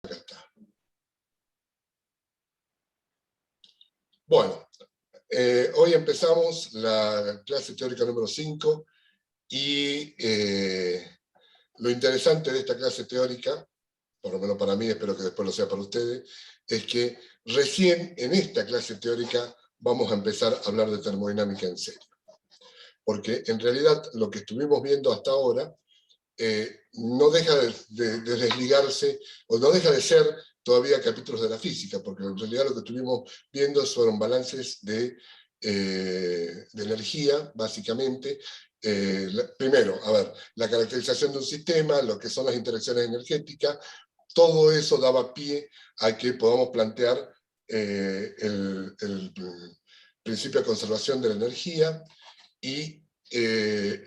Acá está. Bueno, hoy empezamos la clase teórica número 5 y lo interesante de esta clase teórica, por lo menos para mí, espero que después lo sea para ustedes, es que recién en esta clase teórica vamos a empezar a hablar de termodinámica en serio. Porque en realidad lo que estuvimos viendo hasta ahora no deja de desligarse, o no deja de ser todavía capítulos de la física, porque en realidad lo que estuvimos viendo fueron balances de energía, básicamente. Primero, a ver, la caracterización de un sistema, lo que son las interacciones energéticas, todo eso daba pie a que podamos plantear el principio de conservación de la energía, y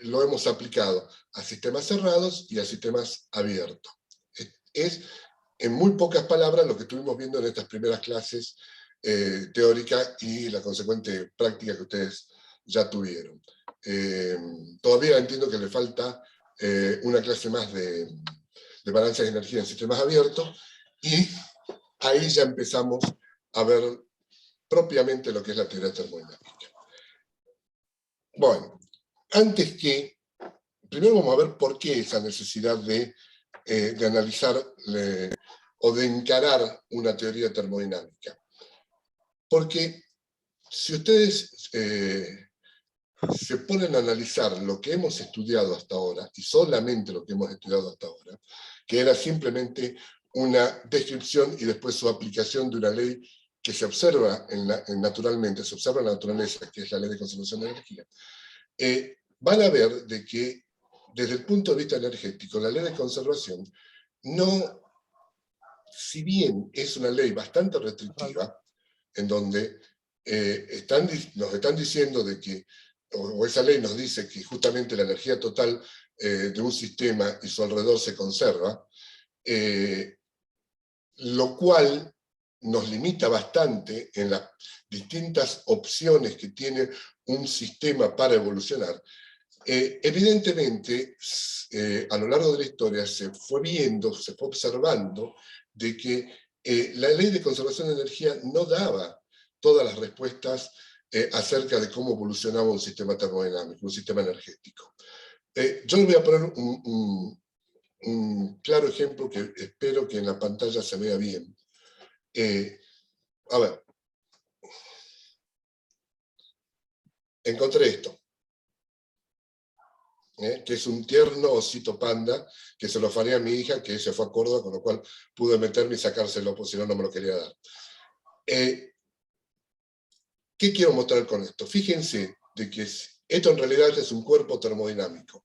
lo hemos aplicado a sistemas cerrados y a sistemas abiertos. Es, en muy pocas palabras, lo que estuvimos viendo en estas primeras clases teóricas y la consecuente práctica que ustedes ya tuvieron. Todavía entiendo que le falta una clase más de balance de energía en sistemas abiertos, y ahí ya empezamos a ver propiamente lo que es la teoría termodinámica. Bueno, primero vamos a ver por qué esa necesidad de analizar o de encarar una teoría termodinámica. Porque si ustedes se ponen a analizar lo que hemos estudiado hasta ahora, y solamente lo que hemos estudiado hasta ahora, que era simplemente una descripción y después su aplicación de una ley que se observa naturalmente, se observa en la naturaleza, que es la ley de conservación de energía, van a ver de que desde el punto de vista energético, la ley de conservación no, si bien es una ley bastante restrictiva, en donde nos están diciendo de que, o esa ley nos dice que justamente la energía total de un sistema y su alrededor se conserva, lo cual nos limita bastante en las distintas opciones que tiene un sistema para evolucionar. Evidentemente, a lo largo de la historia se fue viendo, se fue observando de que la ley de conservación de energía no daba todas las respuestas acerca de cómo evolucionaba un sistema termodinámico, un sistema energético. Yo les voy a poner un claro ejemplo que espero que en la pantalla se vea bien. A ver, encontré esto. Que es un tierno osito panda, que se lo faría a mi hija, que se fue a Córdoba, con lo cual pude meterme y sacárselo, porque si no, no me lo quería dar. ¿Qué quiero mostrar con esto? Fíjense de que esto en realidad es un cuerpo termodinámico.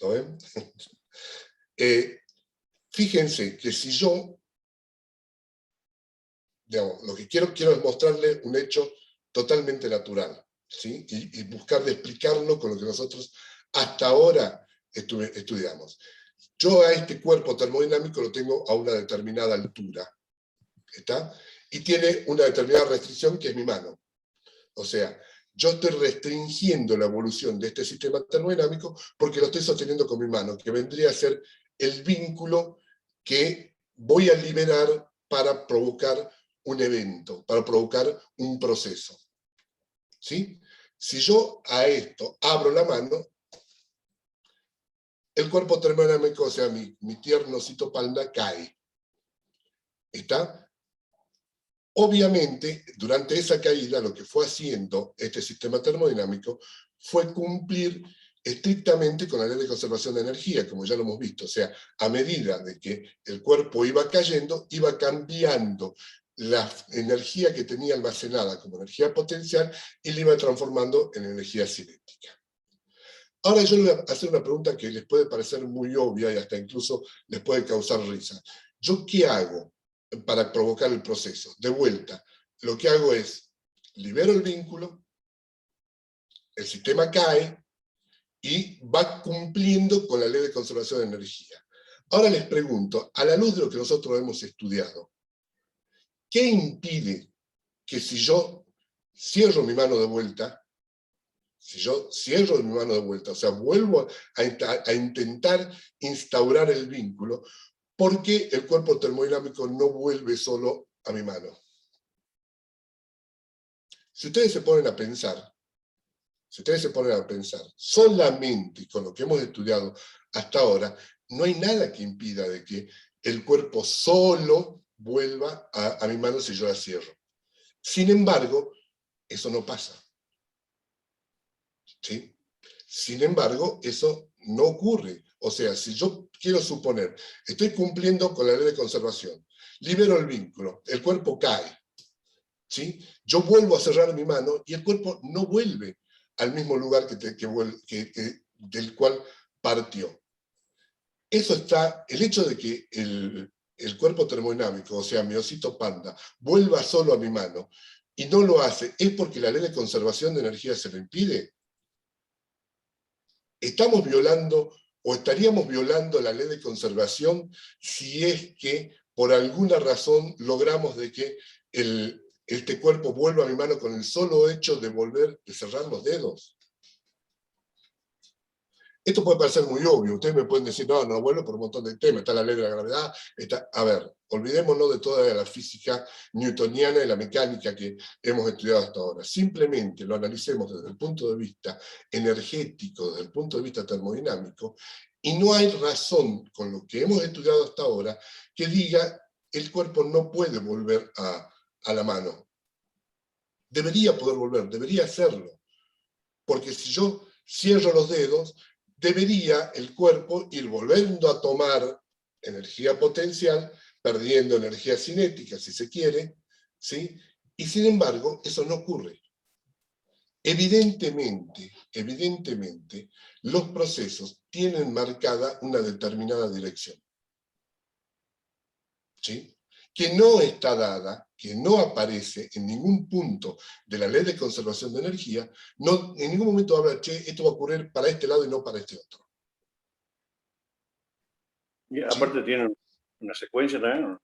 ¿Lo ven? Fíjense que si yo, digamos, lo que quiero es mostrarle un hecho totalmente natural, ¿sí? Y buscar de explicarlo con lo que nosotros hasta ahora estudiamos. Yo a este cuerpo termodinámico lo tengo a una determinada altura, ¿está? Y tiene una determinada restricción, que es mi mano. O sea, yo estoy restringiendo la evolución de este sistema termodinámico porque lo estoy sosteniendo con mi mano, que vendría a ser el vínculo que voy a liberar para provocar un evento, para provocar un proceso. ¿Sí? Si yo a esto abro la mano, el cuerpo termodinámico, o sea, mi tierno osito panda, cae. ¿Está? Obviamente, durante esa caída, lo que fue haciendo este sistema termodinámico fue cumplir estrictamente con la ley de conservación de energía, como ya lo hemos visto. O sea, a medida de que el cuerpo iba cayendo, iba cambiando la energía que tenía almacenada como energía potencial y la iba transformando en energía cinética. Ahora yo les voy a hacer una pregunta que les puede parecer muy obvia y hasta incluso les puede causar risa. ¿Yo qué hago para provocar el proceso? De vuelta, lo que hago es, libero el vínculo, el sistema cae y va cumpliendo con la ley de conservación de energía. Ahora les pregunto, a la luz de lo que nosotros hemos estudiado, ¿qué impide que si yo cierro mi mano de vuelta, o sea, vuelvo a intentar instaurar el vínculo, ¿Por qué el cuerpo termodinámico no vuelve solo a mi mano? Si ustedes se ponen a pensar, solamente con lo que hemos estudiado hasta ahora, no hay nada que impida de que el cuerpo solo vuelva a mi mano si yo la cierro. Sin embargo, eso no pasa. ¿Sí? Sin embargo, eso no ocurre. O sea, si yo quiero suponer, estoy cumpliendo con la ley de conservación, libero el vínculo, el cuerpo cae, ¿sí? Yo vuelvo a cerrar mi mano y el cuerpo no vuelve al mismo lugar del cual partió. Eso está, el hecho de que el cuerpo termodinámico, o sea, mi osito panda, vuelva solo a mi mano y no lo hace, ¿es porque la ley de conservación de energía se lo impide? ¿Estamos violando o estaríamos violando la ley de conservación si es que por alguna razón logramos de que este cuerpo vuelva a mi mano con el solo hecho de cerrar los dedos? Esto puede parecer muy obvio, ustedes me pueden decir, no, no vuelvo por un montón de temas, está la ley de la gravedad, a ver, olvidémonos de toda la física newtoniana y la mecánica que hemos estudiado hasta ahora, simplemente lo analicemos desde el punto de vista energético, desde el punto de vista termodinámico, y no hay razón con lo que hemos estudiado hasta ahora que diga el cuerpo no puede volver a la mano. Debería poder volver, debería hacerlo, porque si yo cierro los dedos, debería el cuerpo ir volviendo a tomar energía potencial, perdiendo energía cinética, si se quiere, ¿sí? Y sin embargo, eso no ocurre. Evidentemente, los procesos tienen marcada una determinada dirección, ¿sí? Que no está dada, que no aparece en ningún punto de la ley de conservación de energía, no, en ningún momento habla, che, esto va a ocurrir para este lado y no para este otro. Y aparte, ¿sí? Tienen una secuencia también, ¿no?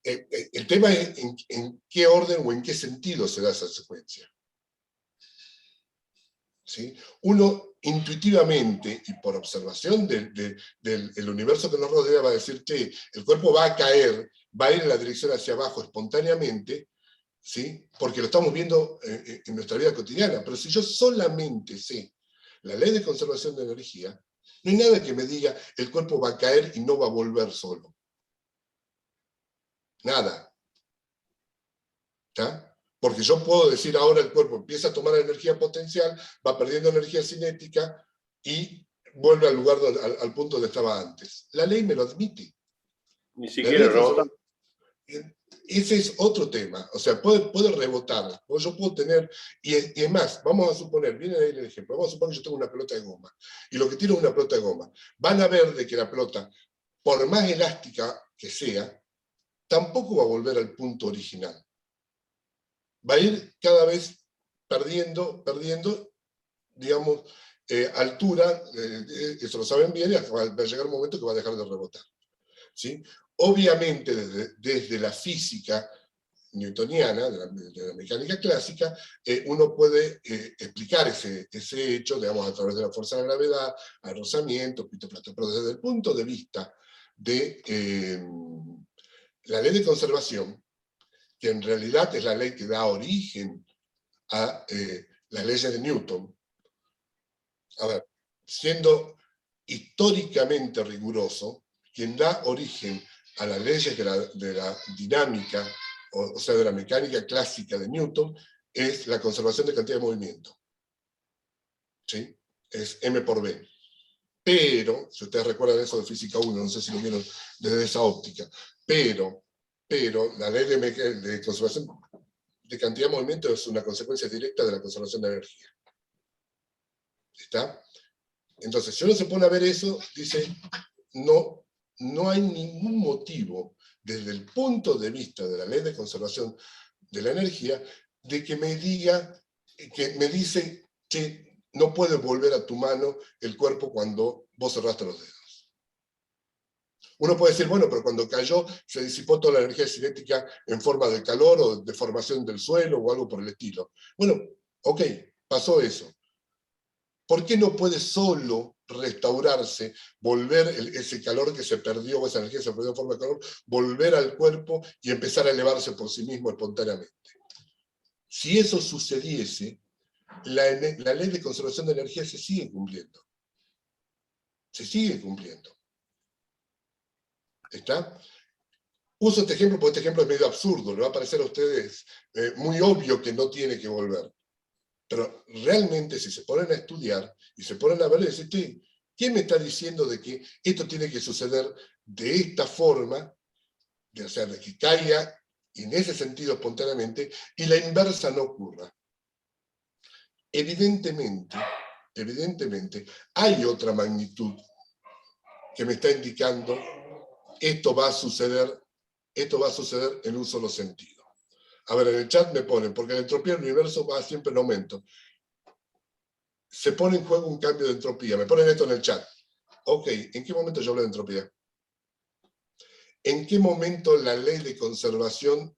El tema es en qué orden o en qué sentido se da esa secuencia. ¿Sí? Uno intuitivamente y por observación del universo que nos rodea va a decir que el cuerpo va a caer, va a ir en la dirección hacia abajo espontáneamente, ¿sí? Porque lo estamos viendo en nuestra vida cotidiana. Pero si yo solamente sé la ley de conservación de energía, no hay nada que me diga el cuerpo va a caer y no va a volver solo. Nada. ¿Está? Porque yo puedo decir ahora el cuerpo empieza a tomar energía potencial, va perdiendo energía cinética y vuelve al lugar, al punto donde estaba antes. La ley me lo admite. Ni siquiera rebota. Ese es otro tema. O sea, puede rebotar. Yo puedo tener, y es más, vamos a suponer, viene ahí el ejemplo, vamos a suponer que yo tengo una pelota de goma, y lo que tiro es una pelota de goma. Van a ver de que la pelota, por más elástica que sea, tampoco va a volver al punto original. Va a ir cada vez perdiendo, digamos, altura, eso lo saben bien, y va a llegar un momento que va a dejar de rebotar. ¿Sí? Obviamente, desde la física newtoniana, de la mecánica clásica, uno puede explicar ese hecho, digamos, a través de la fuerza de la gravedad, al rozamiento, pero desde el punto de vista de la ley de conservación, que en realidad es la ley que da origen a las leyes de Newton. A ver, siendo históricamente riguroso, quien da origen a las leyes de la dinámica, o sea, de la mecánica clásica de Newton, es la conservación de cantidad de movimiento. ¿Sí? Es m por b. Pero, si ustedes recuerdan eso de Física 1, no sé si lo vieron desde esa óptica, pero la ley de conservación de cantidad de movimiento es una consecuencia directa de la conservación de energía. ¿Está? Entonces, si uno se pone a ver eso, dice, no hay ningún motivo, desde el punto de vista de la ley de conservación de la energía, de que me dice que no puede volver a tu mano el cuerpo cuando vos cerraste los dedos. Uno puede decir, bueno, pero cuando cayó se disipó toda la energía cinética en forma de calor o de formación del suelo o algo por el estilo. Bueno, ok, pasó eso. ¿Por qué no puede solo restaurarse, volver ese calor que se perdió, o esa energía que se perdió en forma de calor, volver al cuerpo y empezar a elevarse por sí mismo espontáneamente. Si eso sucediese, la ley de conservación de energía se sigue cumpliendo. Se sigue cumpliendo. ¿Está? Uso este ejemplo porque este ejemplo es medio absurdo, le va a parecer a ustedes muy obvio que no tiene que volver. Pero realmente si se ponen a estudiar y se ponen a ver, dicen, ¿quién me está diciendo de que esto tiene que suceder de esta forma, o sea, de que caiga en ese sentido espontáneamente y la inversa no ocurra? Evidentemente, hay otra magnitud que me está indicando esto va a suceder en un solo sentido. A ver, en el chat me ponen, porque la entropía del universo va siempre en aumento. Se pone en juego un cambio de entropía. Me ponen esto en el chat. Ok, ¿en qué momento yo hablo de entropía? ¿En qué momento la ley de conservación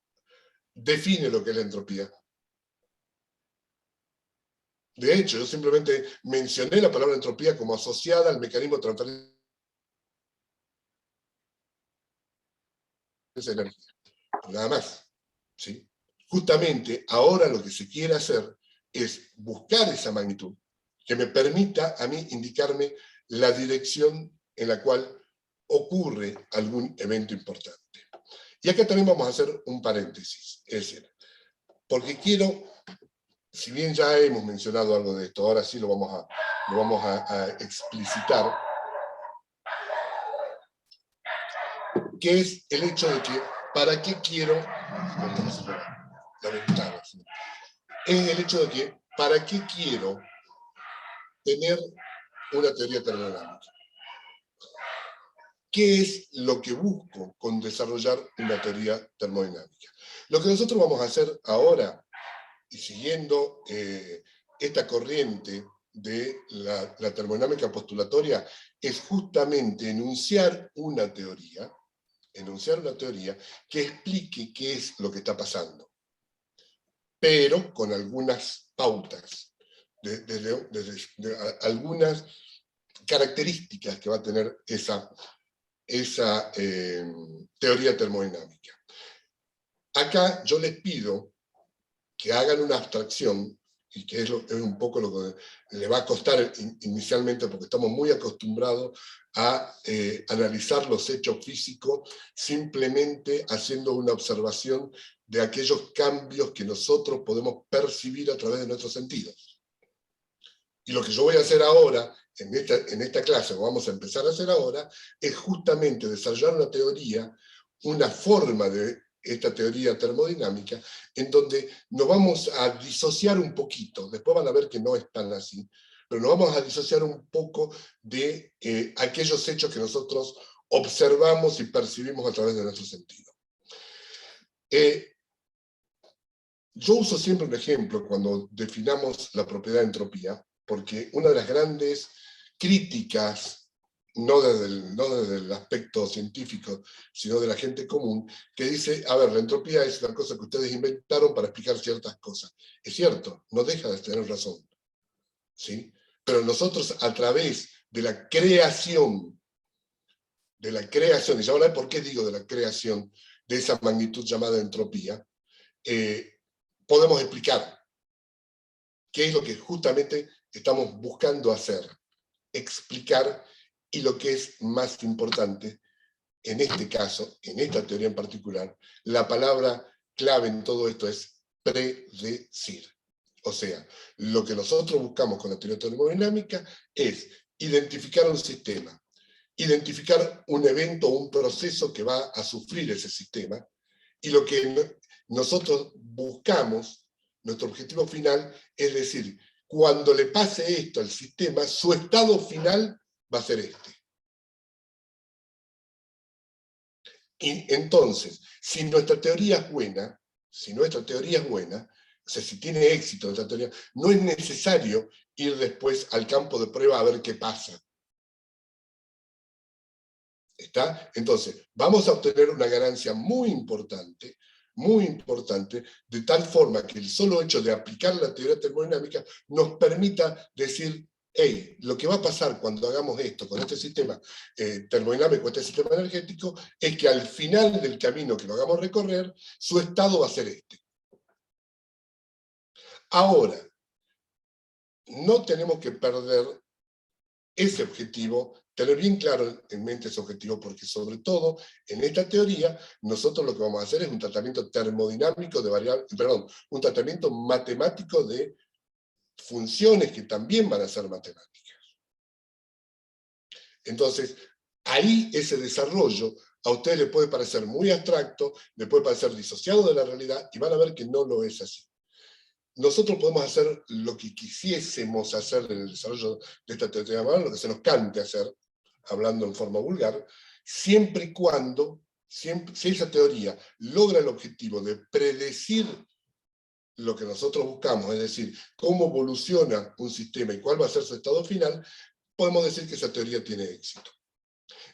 define lo que es la entropía? De hecho, yo simplemente mencioné la palabra entropía como asociada al mecanismo de transferencia de energía. Nada más. ¿Sí? Justamente ahora lo que se quiere hacer es buscar esa magnitud que me permita a mí indicarme la dirección en la cual ocurre algún evento importante. Y acá también vamos a hacer un paréntesis, es decir, porque quiero, si bien ya hemos mencionado algo de esto, ahora sí lo vamos a explicitar, que es el hecho de que, ¿para qué quiero? La ventana, ¿sí? Es el hecho de que, ¿para qué quiero tener una teoría termodinámica? ¿Qué es lo que busco con desarrollar una teoría termodinámica? Lo que nosotros vamos a hacer ahora, y siguiendo esta corriente de la termodinámica postulatoria, es justamente enunciar una teoría que explique qué es lo que está pasando, pero con algunas pautas, algunas características que va a tener esa teoría termodinámica. Acá yo les pido que hagan una abstracción, y que es un poco lo que le va a costar inicialmente, porque estamos muy acostumbrados a analizar los hechos físicos simplemente haciendo una observación de aquellos cambios que nosotros podemos percibir a través de nuestros sentidos. Y lo que yo voy a hacer ahora, en esta clase, o vamos a empezar a hacer ahora, es justamente desarrollar una teoría, una forma de esta teoría termodinámica, en donde nos vamos a disociar un poquito, después van a ver que no es tan así, pero nos vamos a disociar un poco de aquellos hechos que nosotros observamos y percibimos a través de nuestro sentido. Yo uso siempre un ejemplo cuando definamos la propiedad de entropía, porque una de las grandes críticas, no desde el aspecto científico, sino de la gente común, que dice, a ver, la entropía es una cosa que ustedes inventaron para explicar ciertas cosas. Es cierto, no deja de tener razón, ¿sí? Pero nosotros a través de la creación, y ya hablaré por qué digo de la creación de esa magnitud llamada entropía, podemos explicar qué es lo que justamente estamos buscando hacer, explicar, y lo que es más importante, en este caso, en esta teoría en particular, la palabra clave en todo esto es predecir. O sea, lo que nosotros buscamos con la teoría termodinámica es identificar un sistema, identificar un evento o un proceso que va a sufrir ese sistema, y lo que nosotros buscamos, nuestro objetivo final, es decir, cuando le pase esto al sistema, su estado final va a ser este. Y entonces, si nuestra teoría es buena, o sea, si tiene éxito nuestra teoría, no es necesario ir después al campo de prueba a ver qué pasa. ¿Está? Entonces, vamos a obtener una ganancia muy importante, de tal forma que el solo hecho de aplicar la teoría termodinámica nos permita decir, hey, lo que va a pasar cuando hagamos esto con este sistema termodinámico, este sistema energético, es que al final del camino que lo hagamos recorrer, su estado va a ser este. Ahora, no tenemos que perder ese objetivo, tener bien claro en mente ese objetivo, porque sobre todo en esta teoría nosotros lo que vamos a hacer es un tratamiento termodinámico de variables, perdón, un tratamiento matemático de funciones que también van a ser matemáticas. Entonces, ahí ese desarrollo a ustedes les puede parecer muy abstracto, les puede parecer disociado de la realidad, y van a ver que no lo es así. Nosotros podemos hacer lo que quisiésemos hacer en el desarrollo de esta teoría, lo que se nos cante hacer, hablando en forma vulgar, siempre y cuando, si esa teoría logra el objetivo de predecir lo que nosotros buscamos, es decir, cómo evoluciona un sistema y cuál va a ser su estado final, podemos decir que esa teoría tiene éxito.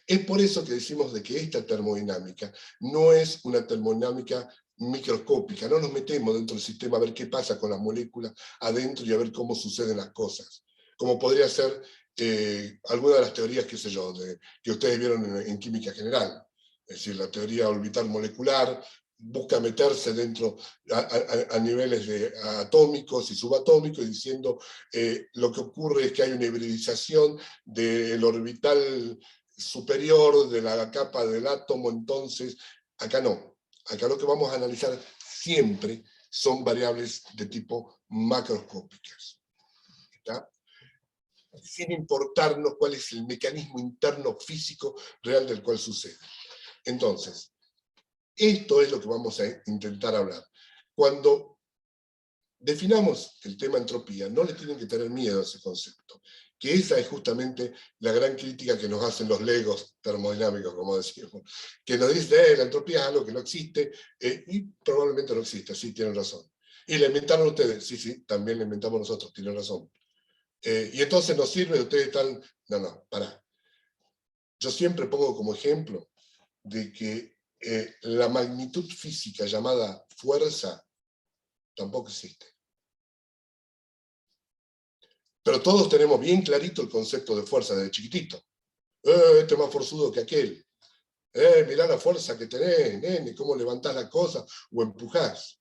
Es por eso que decimos de que esta termodinámica no es una termodinámica microscópica, no nos metemos dentro del sistema a ver qué pasa con las moléculas adentro y a ver cómo suceden las cosas, como podría ser alguna de las teorías, qué sé yo, que ustedes vieron en química general, es decir, la teoría orbital molecular busca meterse dentro a niveles atómicos y subatómicos, diciendo lo que ocurre es que hay una hibridización del orbital superior de la capa del átomo. Entonces acá no, acá lo que vamos a analizar siempre son variables de tipo macroscópicas, ¿está? Sin importarnos cuál es el mecanismo interno físico real del cual sucede. Entonces, esto es lo que vamos a intentar hablar. Cuando definamos el tema entropía, no le tienen que tener miedo a ese concepto, que esa es justamente la gran crítica que nos hacen los legos termodinámicos, como decimos, que nos dicen, la entropía es algo que no existe, y probablemente no existe, sí, tienen razón. Y la inventaron ustedes, sí, sí, también la inventamos nosotros, tienen razón. Y entonces nos sirve, ustedes están, no, pará. Yo siempre pongo como ejemplo de que la magnitud física llamada fuerza tampoco existe. Pero todos tenemos bien clarito el concepto de fuerza desde chiquitito. Este es más forzudo que aquel. Mirá la fuerza que tenés, nene, cómo levantás la cosa o empujás.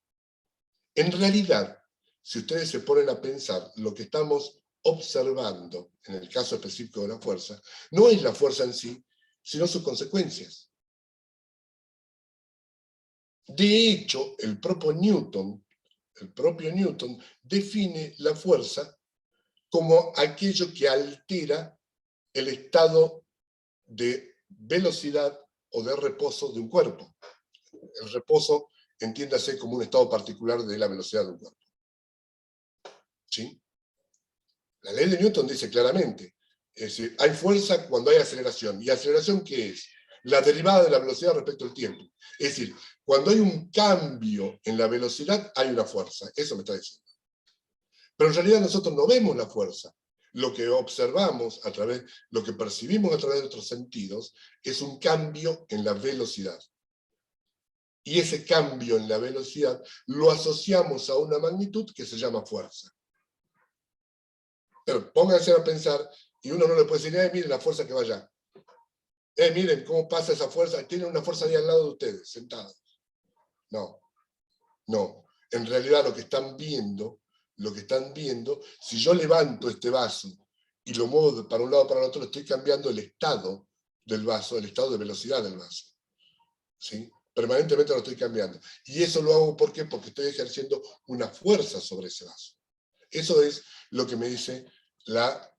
En realidad, si ustedes se ponen a pensar, lo que estamos observando, en el caso específico de la fuerza, no es la fuerza en sí, sino sus consecuencias. De hecho, el propio Newton define la fuerza como aquello que altera el estado de velocidad o de reposo de un cuerpo. El reposo, entiéndase como un estado particular de la velocidad de un cuerpo. ¿Sí? La ley de Newton dice claramente, es decir, hay fuerza cuando hay aceleración. ¿Y aceleración qué es? La derivada de la velocidad respecto al tiempo. Es decir, cuando hay un cambio en la velocidad, hay una fuerza. Eso me está diciendo. Pero en realidad nosotros no vemos la fuerza. Lo que observamos lo que percibimos a través de nuestros sentidos, es un cambio en la velocidad. Y ese cambio en la velocidad lo asociamos a una magnitud que se llama fuerza. Pero pónganse a pensar, y uno no le puede decir, miren la fuerza que va allá. Miren cómo pasa esa fuerza, tienen una fuerza ahí al lado de ustedes, sentados. No. En realidad lo que están viendo, si yo levanto este vaso y lo muevo para un lado o para el otro, estoy cambiando el estado del vaso, el estado de velocidad del vaso. ¿Sí? Permanentemente lo estoy cambiando. Y eso lo hago ¿por qué? Porque estoy ejerciendo una fuerza sobre ese vaso. Eso es lo que me dice la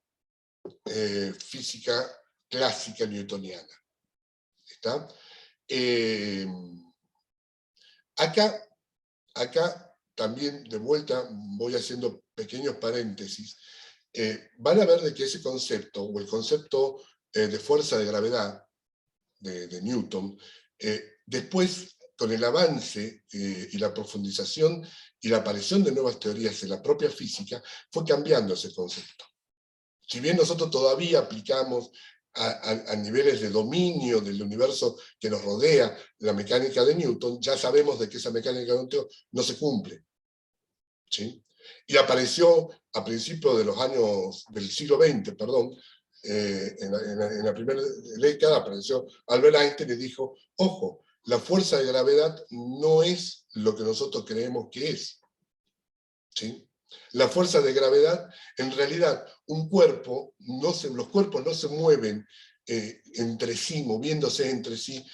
física clásica newtoniana. ¿Está? Acá también, de vuelta, voy haciendo pequeños paréntesis. Van a ver de que ese concepto, o el concepto de fuerza de gravedad de Newton, después, con el avance y la profundización y la aparición de nuevas teorías en la propia física, fue cambiando ese concepto. Si bien nosotros todavía aplicamos a niveles de dominio del universo que nos rodea la mecánica de Newton, ya sabemos de que esa mecánica de Newton no se cumple. ¿Sí? Y apareció a principios de los años del siglo XX, perdón, en la primera década apareció Albert Einstein y dijo, ojo, la fuerza de gravedad no es lo que nosotros creemos que es. ¿Sí? La fuerza de gravedad, en realidad, los cuerpos no se mueven entre sí, moviéndose entre sí,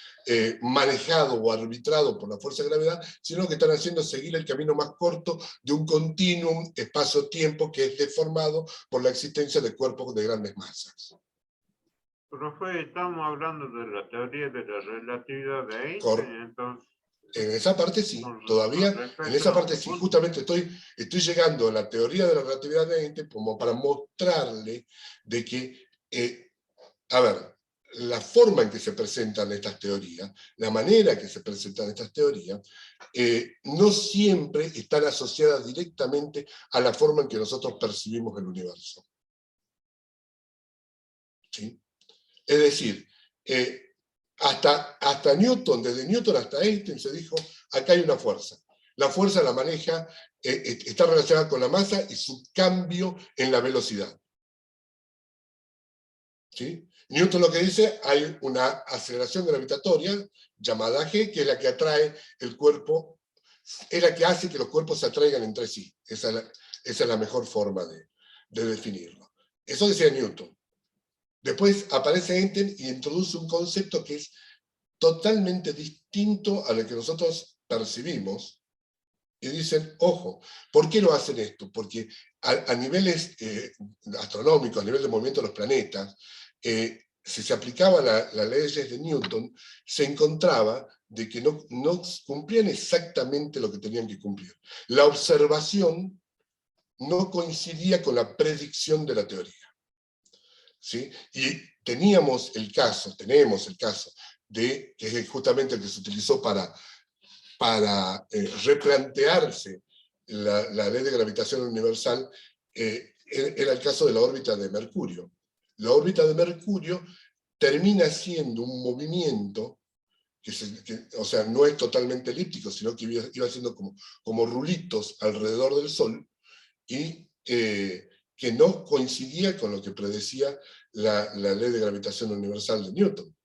manejado o arbitrado por la fuerza de gravedad, sino que están haciendo seguir el camino más corto de un continuum espacio-tiempo que es deformado por la existencia de cuerpos de grandes masas. Profe, estamos hablando de la teoría de la relatividad de Einstein, entonces... En esa parte sí, todavía, en esa parte sí, justamente estoy llegando a la teoría de la relatividad de Einstein como para mostrarle de que, a ver, la forma en que se presentan estas teorías, la manera en que se presentan estas teorías, no siempre están asociadas directamente a la forma en que nosotros percibimos el universo. ¿Sí? Es decir, hasta Newton, desde Newton hasta Einstein se dijo, acá hay una fuerza. La fuerza la maneja, está relacionada con la masa y su cambio en la velocidad. ¿Sí? Newton lo que dice, hay una aceleración gravitatoria llamada G, que es la que atrae el cuerpo, es la que hace que los cuerpos se atraigan entre sí. Esa es la mejor forma de definirlo. Eso decía Newton. Después aparece Einstein y introduce un concepto que es totalmente distinto a lo que nosotros percibimos, y dicen, ojo, ¿por qué lo hacen esto? Porque a niveles astronómicos, a nivel de movimiento de los planetas, si se aplicaban las leyes de Newton, se encontraba de que no cumplían exactamente lo que tenían que cumplir. La observación no coincidía con la predicción de la teoría. ¿Sí? Y tenemos el caso de, que es justamente el que se utilizó para replantearse la ley de gravitación universal, era el caso de la órbita de Mercurio. La órbita de Mercurio termina siendo un movimiento o sea, no es totalmente elíptico, sino que iba haciendo como rulitos alrededor del Sol, y que no coincidía con lo que predecía la ley de gravitación universal de Newton.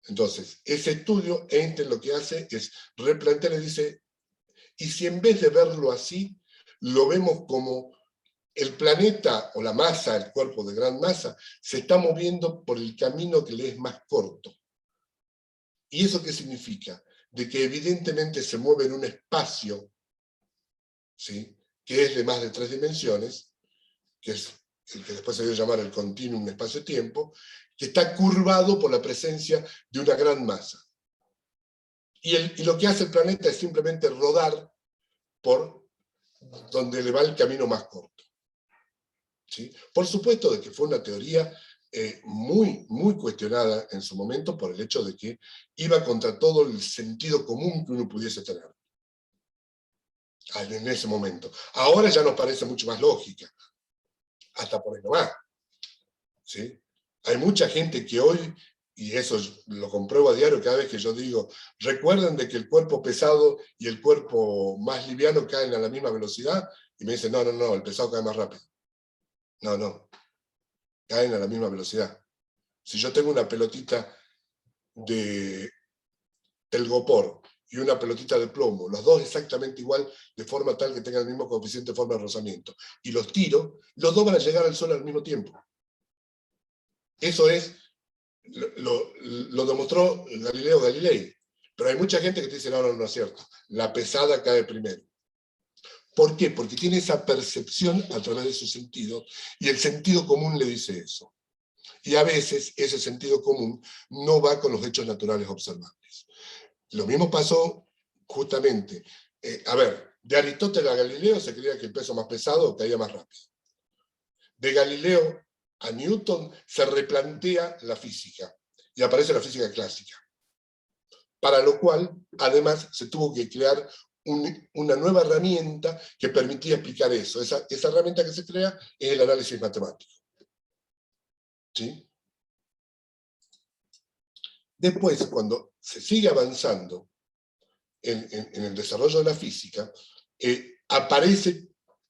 Entonces, ese estudio, Einstein lo que hace es replantear y dice, y si en vez de verlo así, lo vemos como el planeta o la masa, el cuerpo de gran masa, se está moviendo por el camino que le es más corto. ¿Y eso qué significa? De que evidentemente se mueve en un espacio, ¿sí?, que es de más de 3 dimensiones, que es el que después se dio a llamar el continuum espacio-tiempo, que está curvado por la presencia de una gran masa. Y lo que hace el planeta es simplemente rodar por donde le va el camino más corto. ¿Sí? Por supuesto de que fue una teoría muy, muy cuestionada en su momento por el hecho de que iba contra todo el sentido común que uno pudiese tener en ese momento. Ahora ya nos parece mucho más lógica, hasta por ahí nomás. ¿Sí? Hay mucha gente que hoy, y eso lo compruebo a diario cada vez que yo digo, recuerden de que el cuerpo pesado y el cuerpo más liviano caen a la misma velocidad, y me dicen, no, el pesado cae más rápido. No, caen a la misma velocidad. Si yo tengo una pelotita de telgopor y una pelotita de plomo, los dos exactamente igual, de forma tal que tengan el mismo coeficiente de forma de rozamiento, y los tiro, los dos van a llegar al Sol al mismo tiempo. Eso es, lo demostró Galileo Galilei. Pero hay mucha gente que te dice, no es cierto. La pesada cae primero. ¿Por qué? Porque tiene esa percepción a través de su sentido, y el sentido común le dice eso. Y a veces ese sentido común no va con los hechos naturales observables. Lo mismo pasó justamente, de Aristóteles a Galileo se creía que el peso más pesado caía más rápido. De Galileo a Newton se replantea la física, y aparece la física clásica. Para lo cual, además, se tuvo que crear una nueva herramienta que permitía explicar eso. Esa herramienta que se crea es el análisis matemático. ¿Sí? Después, cuando se sigue avanzando en el desarrollo de la física, aparece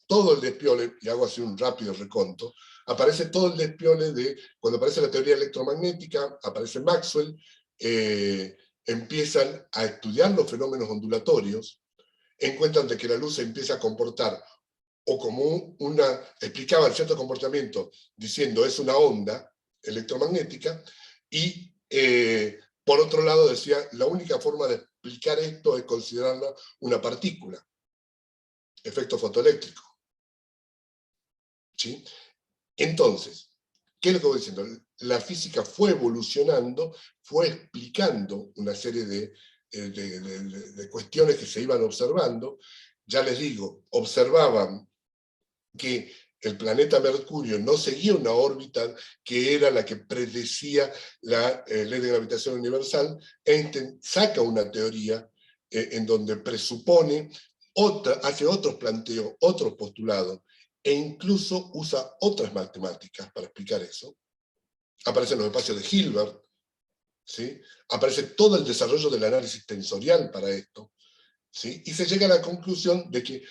todo el despiole, y hago así un rápido reconto, aparece todo el despiole de, cuando aparece la teoría electromagnética, aparece Maxwell, empiezan a estudiar los fenómenos ondulatorios, encuentran de que la luz se empieza a comportar, o como explicaban cierto comportamiento, diciendo es una onda electromagnética, y por otro lado decía, la única forma de explicar esto es considerarla una partícula, efecto fotoeléctrico. ¿Sí? Entonces, ¿qué es lo que voy diciendo? La física fue evolucionando, fue explicando una serie de cuestiones que se iban observando. Ya les digo, observaban que el planeta Mercurio no seguía una órbita que era la que predecía la ley de gravitación universal. Einstein saca una teoría en donde presupone, hace otros planteos, otros postulados, e incluso usa otras matemáticas para explicar eso. Aparecen los espacios de Hilbert, ¿sí? Aparece todo el desarrollo del análisis tensorial para esto, ¿sí? Y se llega a la conclusión de que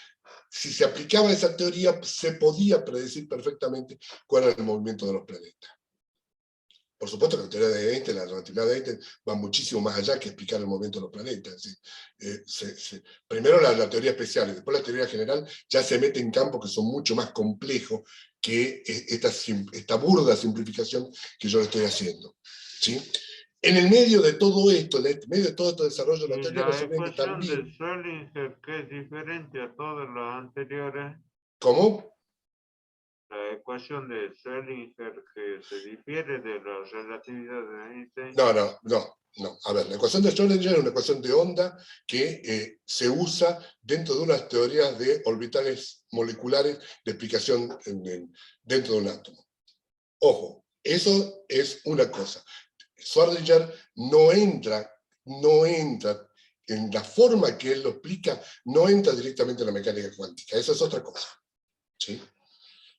si se aplicaba esa teoría, se podía predecir perfectamente cuál era el movimiento de los planetas. Por supuesto que la teoría de Einstein, la relatividad de Einstein, va muchísimo más allá que explicar el movimiento de los planetas. ¿Sí? Primero la teoría especial y después la teoría general ya se mete en campos que son mucho más complejos que esta burda simplificación que yo le estoy haciendo. ¿Sí? En el medio de todo esto, en el medio de todo este desarrollo de la teoría, la no se ecuación también... de Schrödinger, que es diferente a todas las anteriores. ¿Cómo? La ecuación de Schrödinger que se difiere de la relatividad de Einstein. No. A ver, la ecuación de Schrödinger es una ecuación de onda que se usa dentro de unas teorías de orbitales moleculares de explicación dentro de un átomo. Ojo, eso es una cosa. Schrödinger no entra en la forma que él lo explica, no entra directamente en la mecánica cuántica. Eso es otra cosa. ¿Sí?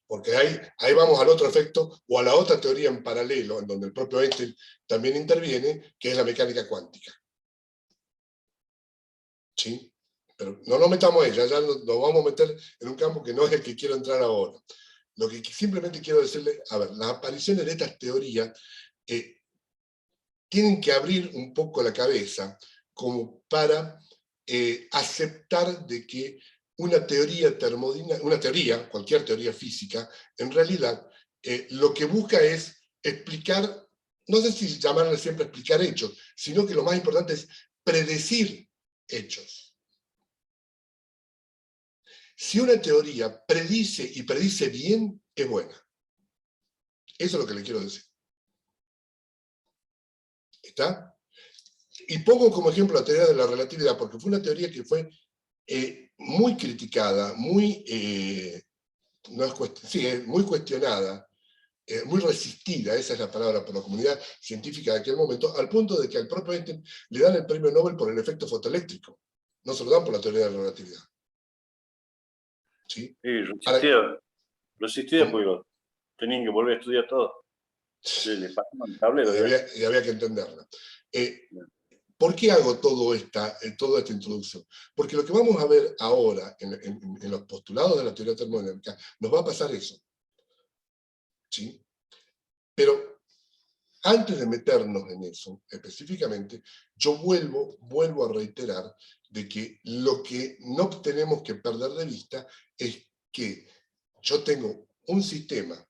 Porque ahí vamos al otro efecto, o a la otra teoría en paralelo, en donde el propio Einstein también interviene, que es la mecánica cuántica. ¿Sí? Pero no nos metamos ahí, ya nos vamos a meter en un campo que no es el que quiero entrar ahora. Lo que simplemente quiero decirle, a ver, las apariciones de estas teorías tienen que abrir un poco la cabeza como para aceptar de que una teoría termodinámica, cualquier teoría física, en realidad lo que busca es explicar, no sé si llamarle siempre explicar hechos, sino que lo más importante es predecir hechos. Si una teoría predice y predice bien, es buena. Eso es lo que le quiero decir. ¿Está? Y pongo como ejemplo la teoría de la relatividad, porque fue una teoría que fue muy criticada, muy cuestionada, muy resistida, esa es la palabra, por la comunidad científica de aquel momento, al punto de que al propio Einstein le dan el premio Nobel por el efecto fotoeléctrico. No se lo dan por la teoría de la relatividad. ¿Sí? Y resistía porque tenían que volver a estudiar todo. Le pasaban el tablero. Y había que entenderla. ¿Por qué hago toda esta introducción? Porque lo que vamos a ver ahora en los postulados de la teoría termodinámica nos va a pasar eso. ¿Sí? Pero antes de meternos en eso específicamente, yo vuelvo a reiterar de que lo que no tenemos que perder de vista es que yo tengo un sistema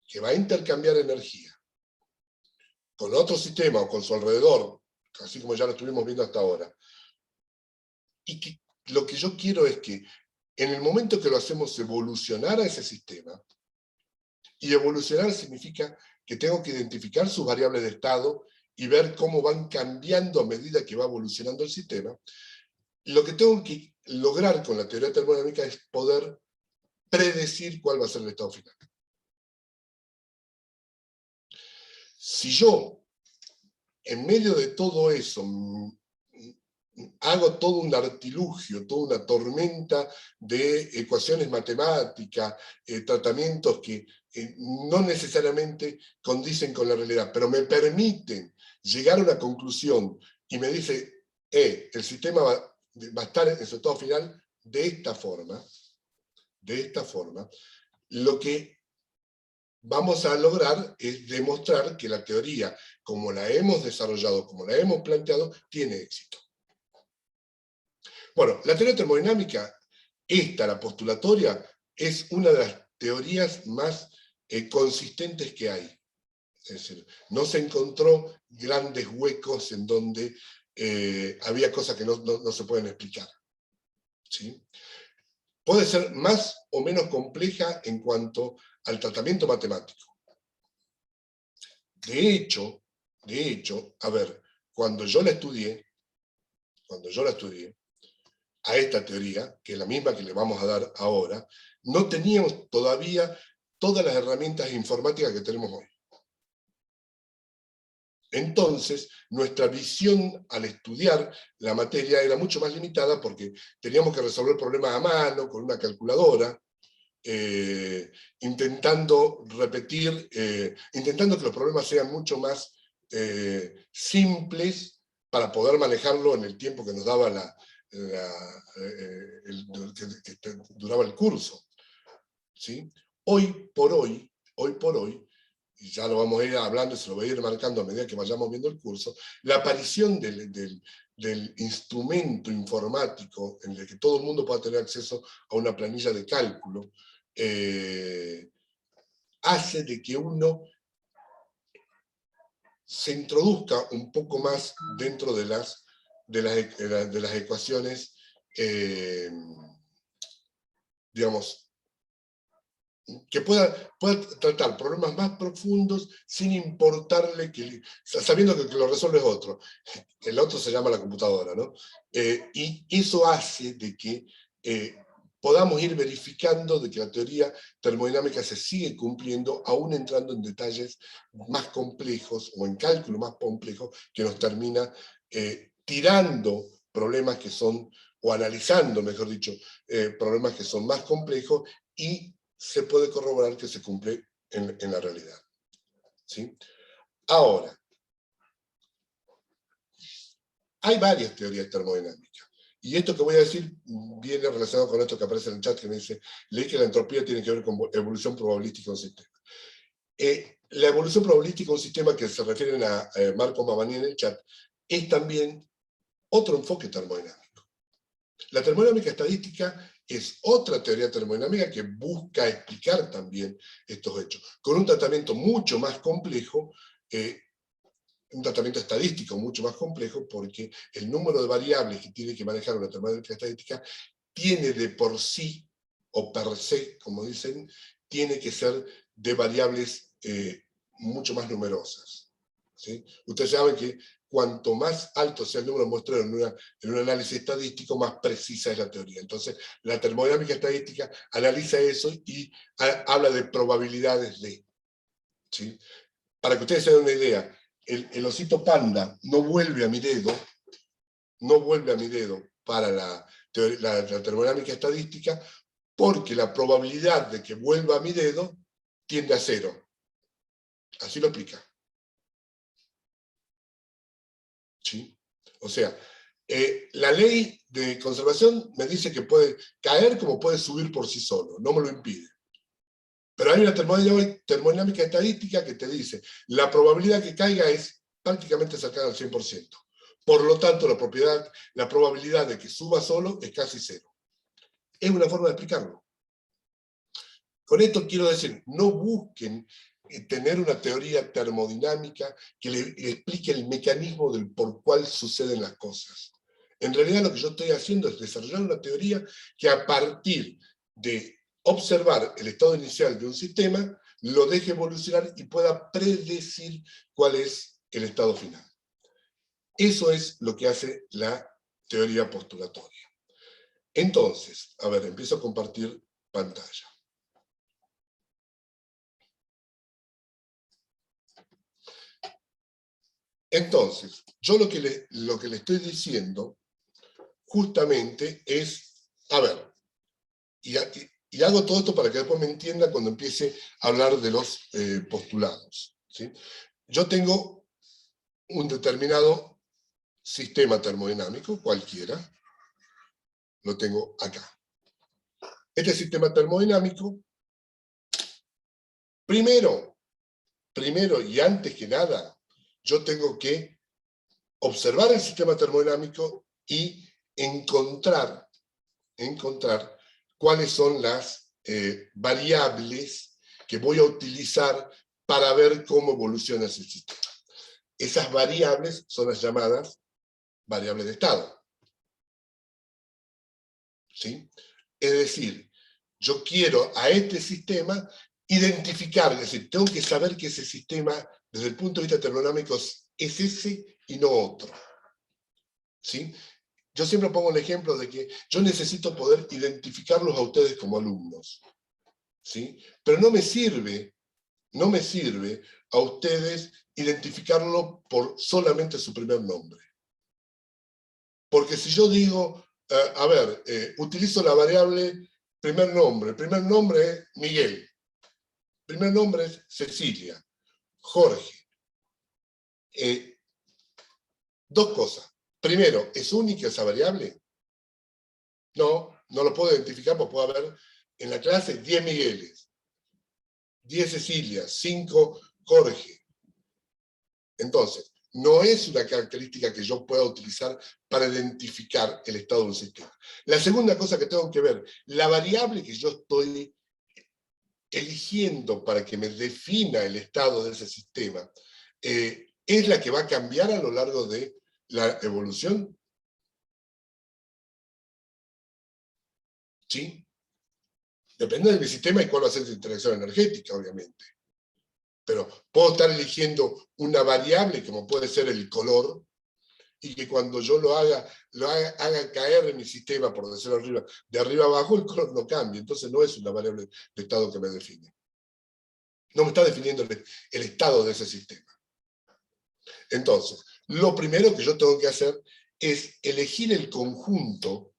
que va a intercambiar energía con otro sistema o con su alrededor, así como ya lo estuvimos viendo hasta ahora, y que lo que yo quiero es que en el momento que lo hacemos evolucionar a ese sistema, y evolucionar significa que tengo que identificar sus variables de estado y ver cómo van cambiando a medida que va evolucionando el sistema, lo que tengo que lograr con la teoría termodinámica es poder predecir cuál va a ser el estado final. Si yo, en medio de todo eso, hago todo un artilugio, toda una tormenta de ecuaciones matemáticas, tratamientos que no necesariamente condicen con la realidad, pero me permiten llegar a una conclusión y me dice, el sistema va a estar en su estado final de esta forma, de esta forma, lo que vamos a lograr es demostrar que la teoría, como la hemos desarrollado, como la hemos planteado, tiene éxito. Bueno, la teoría termodinámica, la postulatoria, es una de las teorías más consistentes que hay. Es decir, no se encontró grandes huecos en donde había cosas que no se pueden explicar. ¿Sí? Puede ser más o menos compleja en cuanto al tratamiento matemático. De hecho, a ver, cuando yo la estudié, a esta teoría, que es la misma que le vamos a dar ahora, no teníamos todavía todas las herramientas informáticas que tenemos hoy. Entonces, nuestra visión al estudiar la materia era mucho más limitada porque teníamos que resolver problemas a mano, con una calculadora, intentando que los problemas sean mucho más simples para poder manejarlo en el tiempo que nos daba que duraba el curso. ¿Sí? Hoy por hoy, y ya lo vamos a ir hablando y se lo voy a ir marcando a medida que vayamos viendo el curso, la aparición del instrumento informático en el que todo el mundo pueda tener acceso a una planilla de cálculo, hace de que uno se introduzca un poco más dentro de las ecuaciones, digamos, que pueda tratar problemas más profundos sin importarle sabiendo que lo resuelve otro. El otro se llama la computadora, ¿no? Y eso hace de que podamos ir verificando de que la teoría termodinámica se sigue cumpliendo, aún entrando en detalles más complejos o en cálculo más complejo que nos termina tirando problemas que son, o analizando, mejor dicho, problemas que son más complejos y se puede corroborar que se cumple en la realidad. ¿Sí? Ahora, hay varias teorías termodinámicas. Y esto que voy a decir viene relacionado con esto que aparece en el chat, que me dice, leí que la entropía tiene que ver con evolución probabilística de un sistema. La evolución probabilística de un sistema que se refieren a Marco Mamani en el chat, es también otro enfoque termodinámico. La termodinámica estadística es otra teoría termodinámica que busca explicar también estos hechos, con un tratamiento mucho más complejo, un tratamiento estadístico mucho más complejo, porque el número de variables que tiene que manejar una termodinámica estadística tiene de por sí, o per se, como dicen, tiene que ser de variables mucho más numerosas. ¿Sí? Ustedes saben que cuanto más alto sea el número de muestreros en un análisis estadístico, más precisa es la teoría. Entonces, la termodinámica estadística analiza eso y habla de probabilidades de. ¿Sí? Para que ustedes se den una idea, el osito panda no vuelve a mi dedo para la termodinámica estadística, porque la probabilidad de que vuelva a mi dedo tiende a 0. Así lo explica. ¿Sí? O sea, la ley de conservación me dice que puede caer como puede subir por sí solo, no me lo impide. Pero hay una termodinámica estadística que te dice, la probabilidad que caiga es prácticamente cercana al 100%. Por lo tanto, la probabilidad de que suba solo es casi 0. Es una forma de explicarlo. Con esto quiero decir, no busquen tener una teoría termodinámica que le explique el mecanismo del por cuál suceden las cosas. En realidad lo que yo estoy haciendo es desarrollar una teoría que a partir de observar el estado inicial de un sistema, lo deje evolucionar y pueda predecir cuál es el estado final. Eso es lo que hace la teoría postulatoria. Entonces, a ver, empiezo a compartir pantalla. Entonces, yo lo que le estoy diciendo justamente es, a ver, y hago todo esto para que después me entienda cuando empiece a hablar de los postulados. ¿Sí? Yo tengo un determinado sistema termodinámico, cualquiera, lo tengo acá. este sistema termodinámico, primero y antes que nada, yo tengo que observar el sistema termodinámico y encontrar cuáles son las variables que voy a utilizar para ver cómo evoluciona ese sistema. Esas variables son las llamadas variables de estado. ¿Sí? Es decir, yo quiero a este sistema identificar, es decir, tengo que saber que ese sistema, desde el punto de vista termodinámico, es ese y no otro. ¿Sí? Yo siempre pongo el ejemplo de que yo necesito poder identificarlos a ustedes como alumnos. ¿Sí? Pero no me sirve a ustedes identificarlo por solamente su primer nombre. Porque si yo digo, utilizo la variable primer nombre. El primer nombre es Miguel. El primer nombre es Cecilia. Jorge. Dos cosas. Primero, ¿es única esa variable? No lo puedo identificar porque puede haber en la clase 10 Migueles, 10 Cecilias, 5 Jorge. Entonces, no es una característica que yo pueda utilizar para identificar el estado de un sistema. La segunda cosa que tengo que ver, la variable que yo estoy eligiendo para que me defina el estado de ese sistema, ¿es la que va a cambiar a lo largo de la evolución? ¿Sí? Depende de mi sistema y cuál va a ser su interacción energética, obviamente. Pero puedo estar eligiendo una variable, como puede ser el color, y que cuando yo lo haga caer en mi sistema, por decirlo de arriba abajo, el color no cambia. Entonces no es una variable de estado que me define. No me está definiendo el estado de ese sistema. Entonces, lo primero que yo tengo que hacer es elegir el conjunto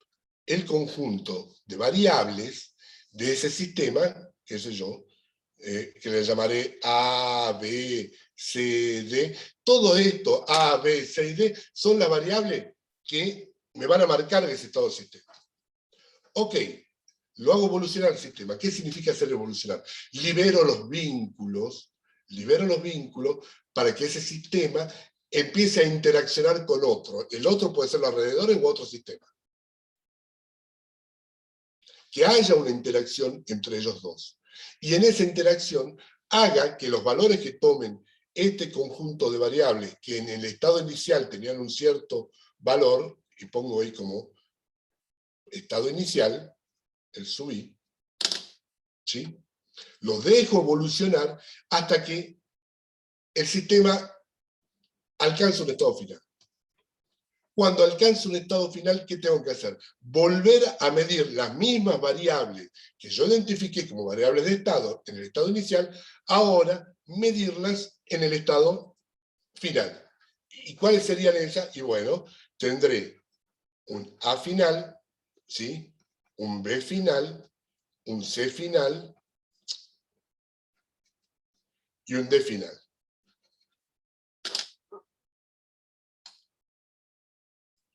de variables de ese sistema, qué sé yo, que le llamaré A, B, C, D. Todo esto, A, B, C y D, son las variables que me van a marcar ese estado del sistema. Ok, lo hago evolucionar el sistema. ¿Qué significa hacer evolucionar? Libero los vínculos para que ese sistema empiece a interaccionar con otro. El otro puede ser los alrededores u otro sistema. Que haya una interacción entre ellos dos. Y en esa interacción haga que los valores que tomen este conjunto de variables que en el estado inicial tenían un cierto valor, y pongo ahí como estado inicial, el sub i, ¿sí? Los dejo evolucionar hasta que el sistema alcance un estado final. Cuando alcance un estado final, ¿qué tengo que hacer? Volver a medir las mismas variables que yo identifiqué como variables de estado en el estado inicial, ahora medirlas en el estado final. ¿Y cuáles serían esas? Y bueno, tendré un A final, ¿sí? Un B final, un C final y un D final.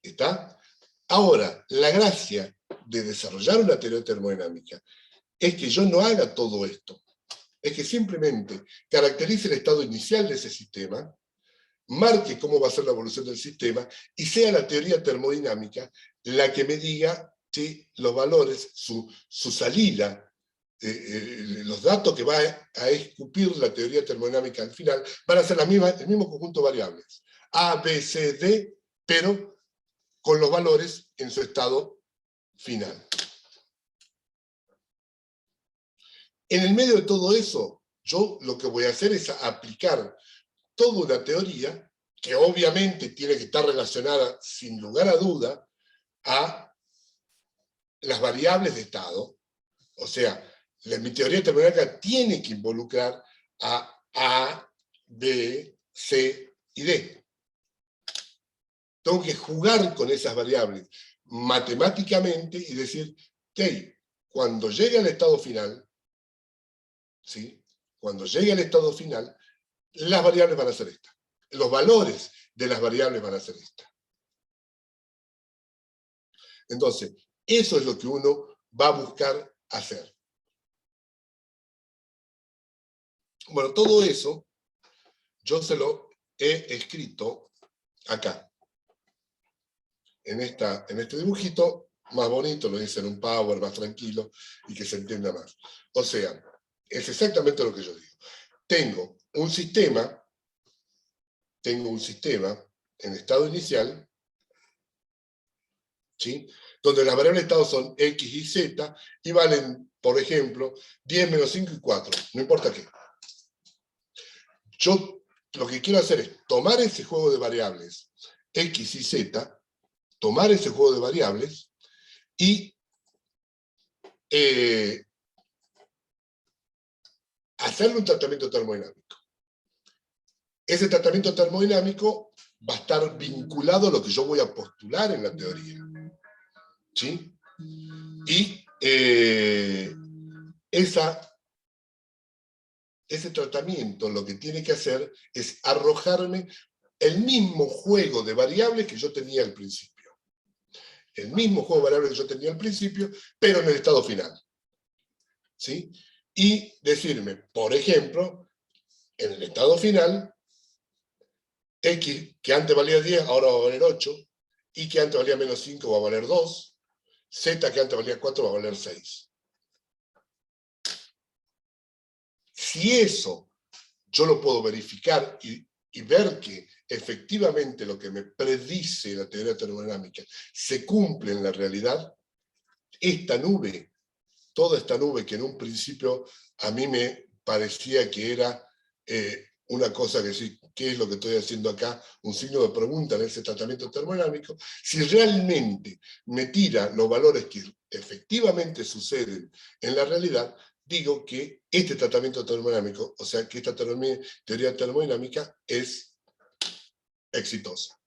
¿Está? Ahora, la gracia de desarrollar una teoría termodinámica es que yo no haga todo esto. Es que simplemente caracterice el estado inicial de ese sistema, marque cómo va a ser la evolución del sistema y sea la teoría termodinámica la que me diga si los valores, su salida, los datos que va a escupir la teoría termodinámica al final van a ser el mismo conjunto de variables. A, B, C, D, pero con los valores en su estado final. En el medio de todo eso, yo lo que voy a hacer es aplicar toda una teoría que obviamente tiene que estar relacionada, sin lugar a duda, a las variables de estado. O sea, mi teoría termodinámica tiene que involucrar a, B, C y D. Tengo que jugar con esas variables matemáticamente y decir, ok, cuando llegue al estado final, ¿sí? Cuando llegue al estado final, las variables van a ser estas. Los valores de las variables van a ser estas. Entonces, eso es lo que uno va a buscar hacer. Bueno, todo eso yo se lo he escrito acá. En este dibujito, más bonito, lo hice en un Power, más tranquilo, y que se entienda más. O sea, es exactamente lo que yo digo. Tengo un sistema en estado inicial, ¿sí?, donde las variables de estado son X y Z, y valen, por ejemplo, 10 menos 5 y 4, no importa qué. Yo lo que quiero hacer es tomar ese juego de variables, X y Z, tomar ese juego de variables, y hacerle un tratamiento termodinámico. Ese tratamiento termodinámico va a estar vinculado a lo que yo voy a postular en la teoría, ¿sí? Y ese tratamiento lo que tiene que hacer es arrojarme el mismo juego de variables que yo tenía al principio. El mismo juego de variables que yo tenía al principio, pero en el estado final, ¿sí? Y decirme, por ejemplo, en el estado final, X, que antes valía 10, ahora va a valer 8, Y, que antes valía menos 5, va a valer 2, Z, que antes valía 4, va a valer 6. Si eso yo lo puedo verificar y ver que efectivamente lo que me predice la teoría termodinámica se cumple en la realidad, esta nube, toda esta nube que en un principio a mí me parecía que era una cosa que sí, ¿qué es lo que estoy haciendo acá? Un signo de pregunta en ese tratamiento termodinámico. Si realmente me tira los valores que efectivamente suceden en la realidad, digo que este tratamiento termodinámico, o sea, que esta teoría termodinámica es exitosa.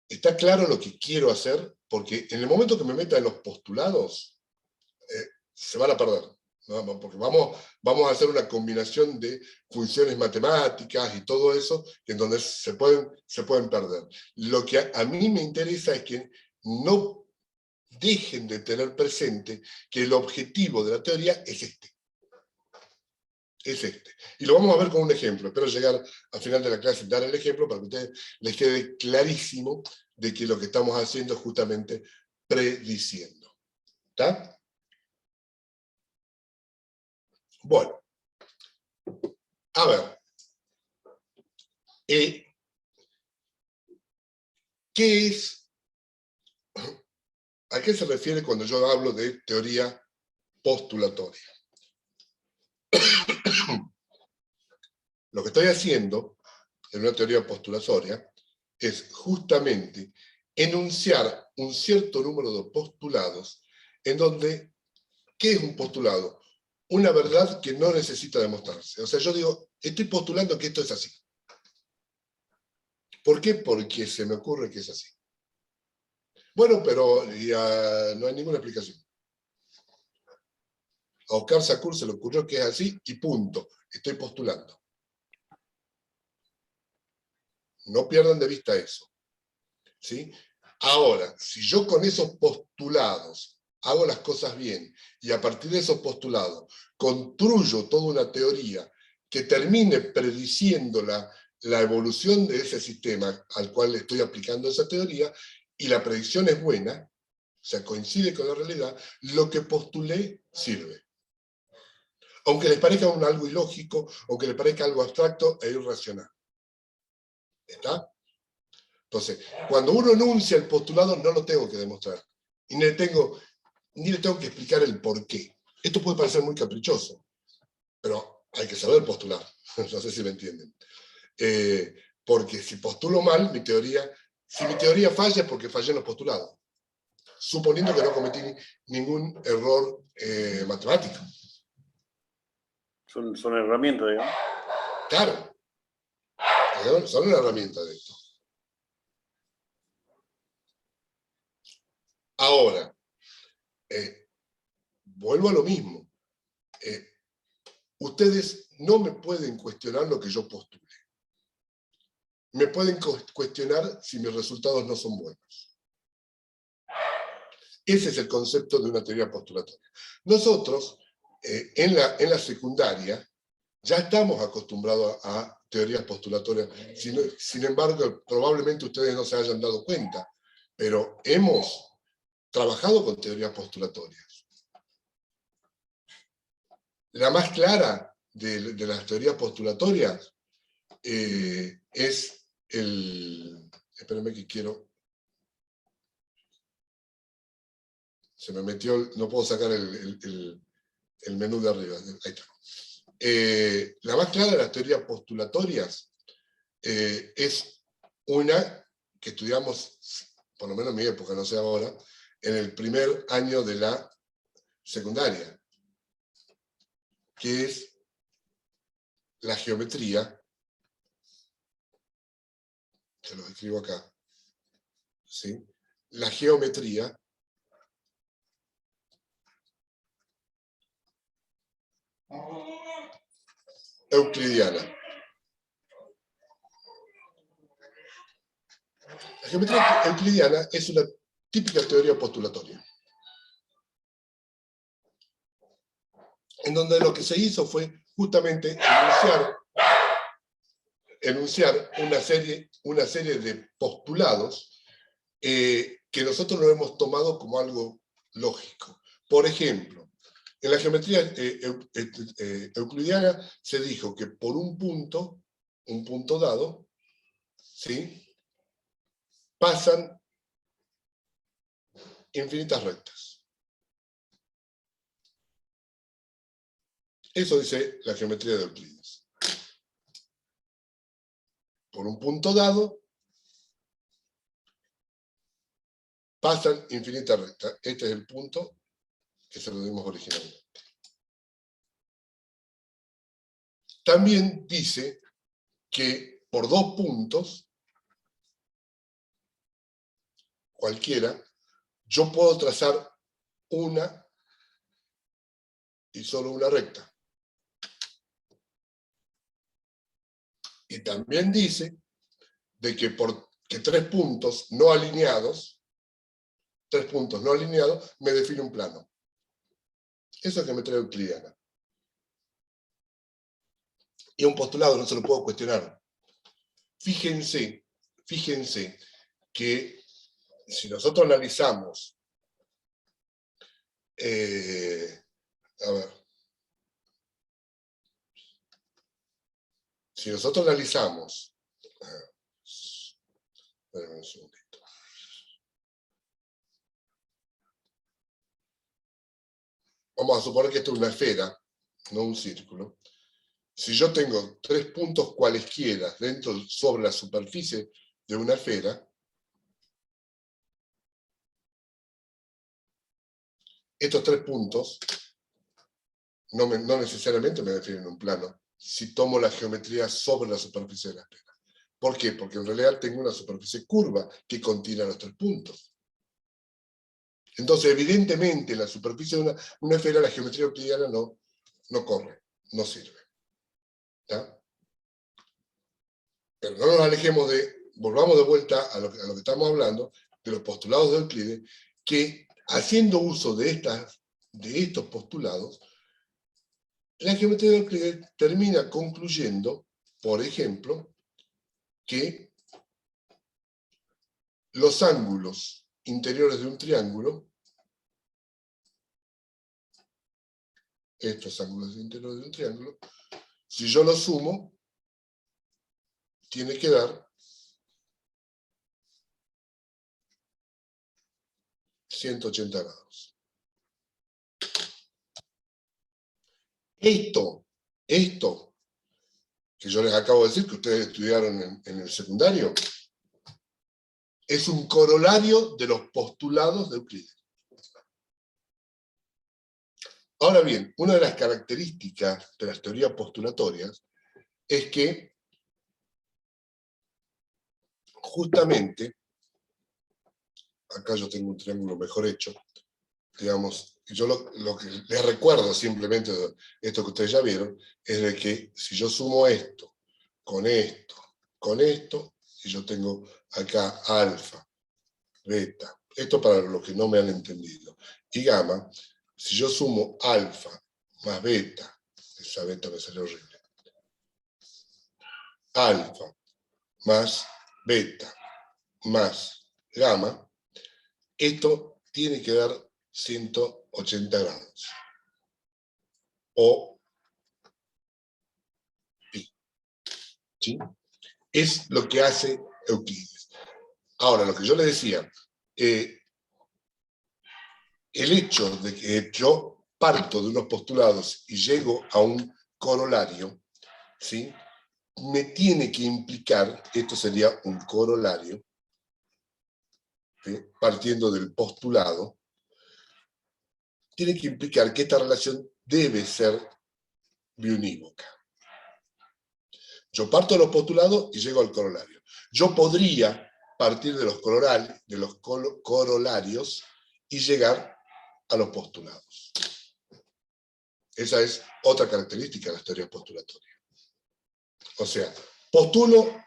Está claro lo que quiero hacer, porque en el momento que me meta en los postulados, se van a perder, ¿no? Porque vamos a hacer una combinación de funciones matemáticas y todo eso, en donde se pueden perder. Lo que a mí me interesa es que no dejen de tener presente que el objetivo de la teoría es este. Es este. Y lo vamos a ver con un ejemplo. Espero llegar al final de la clase y dar el ejemplo para que a ustedes les quede clarísimo de que lo que estamos haciendo es justamente prediciendo. ¿Está? Bueno, a ver, ¿qué es? ¿A qué se refiere cuando yo hablo de teoría postulatoria? Lo que estoy haciendo en una teoría postulatoria es justamente enunciar un cierto número de postulados en donde, ¿qué es un postulado? Una verdad que no necesita demostrarse. O sea, yo digo, estoy postulando que esto es así. ¿Por qué? Porque se me ocurre que es así. Bueno, pero no hay ninguna explicación. A Oscar Sakur se le ocurrió que es así y punto. Estoy postulando. No pierdan de vista eso, ¿sí? Ahora, si yo con esos postulados hago las cosas bien y a partir de esos postulados construyo toda una teoría que termine prediciendo la evolución de ese sistema al cual le estoy aplicando esa teoría, y la predicción es buena, o sea, coincide con la realidad, lo que postulé sirve. Aunque les parezca algo ilógico, aunque les parezca algo abstracto e irracional. ¿Está? Entonces, cuando uno enuncia el postulado, no lo tengo que demostrar. Y ni le tengo que explicar el por qué. Esto puede parecer muy caprichoso, pero hay que saber postular. No sé si me entienden. Porque si postulo mal, si mi teoría falla es porque fallé en los postulados. Suponiendo que no cometí ningún error matemático. Son herramientas, digamos. Claro. Son una herramienta de esto. Ahora, vuelvo a lo mismo. Ustedes no me pueden cuestionar lo que yo postule. Me pueden cuestionar si mis resultados no son buenos. Ese es el concepto de una teoría postulatoria. Nosotros, en la secundaria, ya estamos acostumbrados a teorías postulatorias. Sin embargo, probablemente ustedes no se hayan dado cuenta, pero hemos trabajado con teorías postulatorias. La más clara de las teorías postulatorias es el... Espérenme que quiero... Se me metió... No puedo sacar el menú de arriba. Ahí está. La más clara de las teorías postulatorias es una que estudiamos, por lo menos en mi época, no sé ahora, en el primer año de la secundaria, que es la geometría. Se lo escribo acá. ¿Sí? La geometría euclidiana. La geometría euclidiana es una típica teoría postulatoria, en donde lo que se hizo fue justamente enunciar una serie de postulados que nosotros lo hemos tomado como algo lógico. Por ejemplo, en la geometría euclidiana se dijo que por un punto dado, ¿sí?, pasan infinitas rectas. Eso dice la geometría de Euclides. Por un punto dado, pasan infinitas rectas. Este es el punto que se lo dimos originalmente. También dice que por dos puntos, cualquiera, yo puedo trazar una y solo una recta. Y también dice de que tres puntos no alineados me define un plano. Eso es geometría euclidiana. Y un postulado no se lo puedo cuestionar. Fíjense que si nosotros analizamos, a ver, si nosotros analizamos, espérenme un segundito. Vamos a suponer que esto es una esfera, no un círculo. Si yo tengo tres puntos cualesquiera sobre la superficie de una esfera, estos tres puntos no necesariamente me definen un plano si tomo la geometría sobre la superficie de la esfera. ¿Por qué? Porque en realidad tengo una superficie curva que contiene los tres puntos. Entonces, evidentemente, en la superficie de una esfera la geometría euclidiana no corre, no sirve. ¿Está? Pero no nos alejemos volvamos de vuelta a lo que estamos hablando, de los postulados de Euclides, que haciendo uso de estos postulados, la geometría de Euclides termina concluyendo, por ejemplo, que los ángulos interiores de un triángulo, estos ángulos interiores de un triángulo, si yo los sumo, tiene que dar 180 grados. Esto que yo les acabo de decir, que ustedes estudiaron en el secundario, es un corolario de los postulados de Euclides. Ahora bien, una de las características de las teorías postulatorias es que justamente, acá yo tengo un triángulo mejor hecho, digamos, yo lo que les recuerdo simplemente de esto que ustedes ya vieron, es de que si yo sumo esto, y yo tengo acá alfa, beta, esto para los que no me han entendido, y gamma, si yo sumo alfa más beta, esa beta me salió horrible, alfa más beta más gamma, esto tiene que dar 180 grados. O pi. ¿Sí? Es lo que hace Euclides. Ahora, lo que yo le decía, el hecho de que yo parto de unos postulados y llego a un corolario, ¿sí?, me tiene que implicar, esto sería un corolario, ¿sí?, partiendo del postulado, tiene que implicar que esta relación debe ser biunívoca. Yo parto de los postulados y llego al corolario. Yo podría partir de los corolarios y llegar a los postulados. Esa es otra característica de las teorías postulatorias. O sea, postulo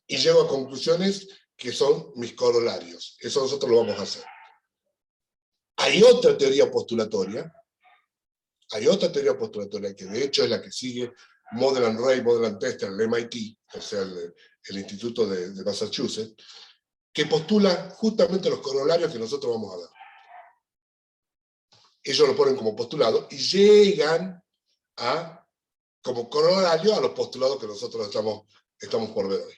y llego a conclusiones que son mis corolarios. Eso nosotros lo vamos a hacer. Hay otra teoría postulatoria que de hecho es la que sigue Model Ray, Model Tester, el MIT, o sea, el Instituto de Massachusetts, que postula justamente los corolarios que nosotros vamos a ver. Ellos lo ponen como postulado y llegan como corolario a los postulados que nosotros estamos por ver hoy.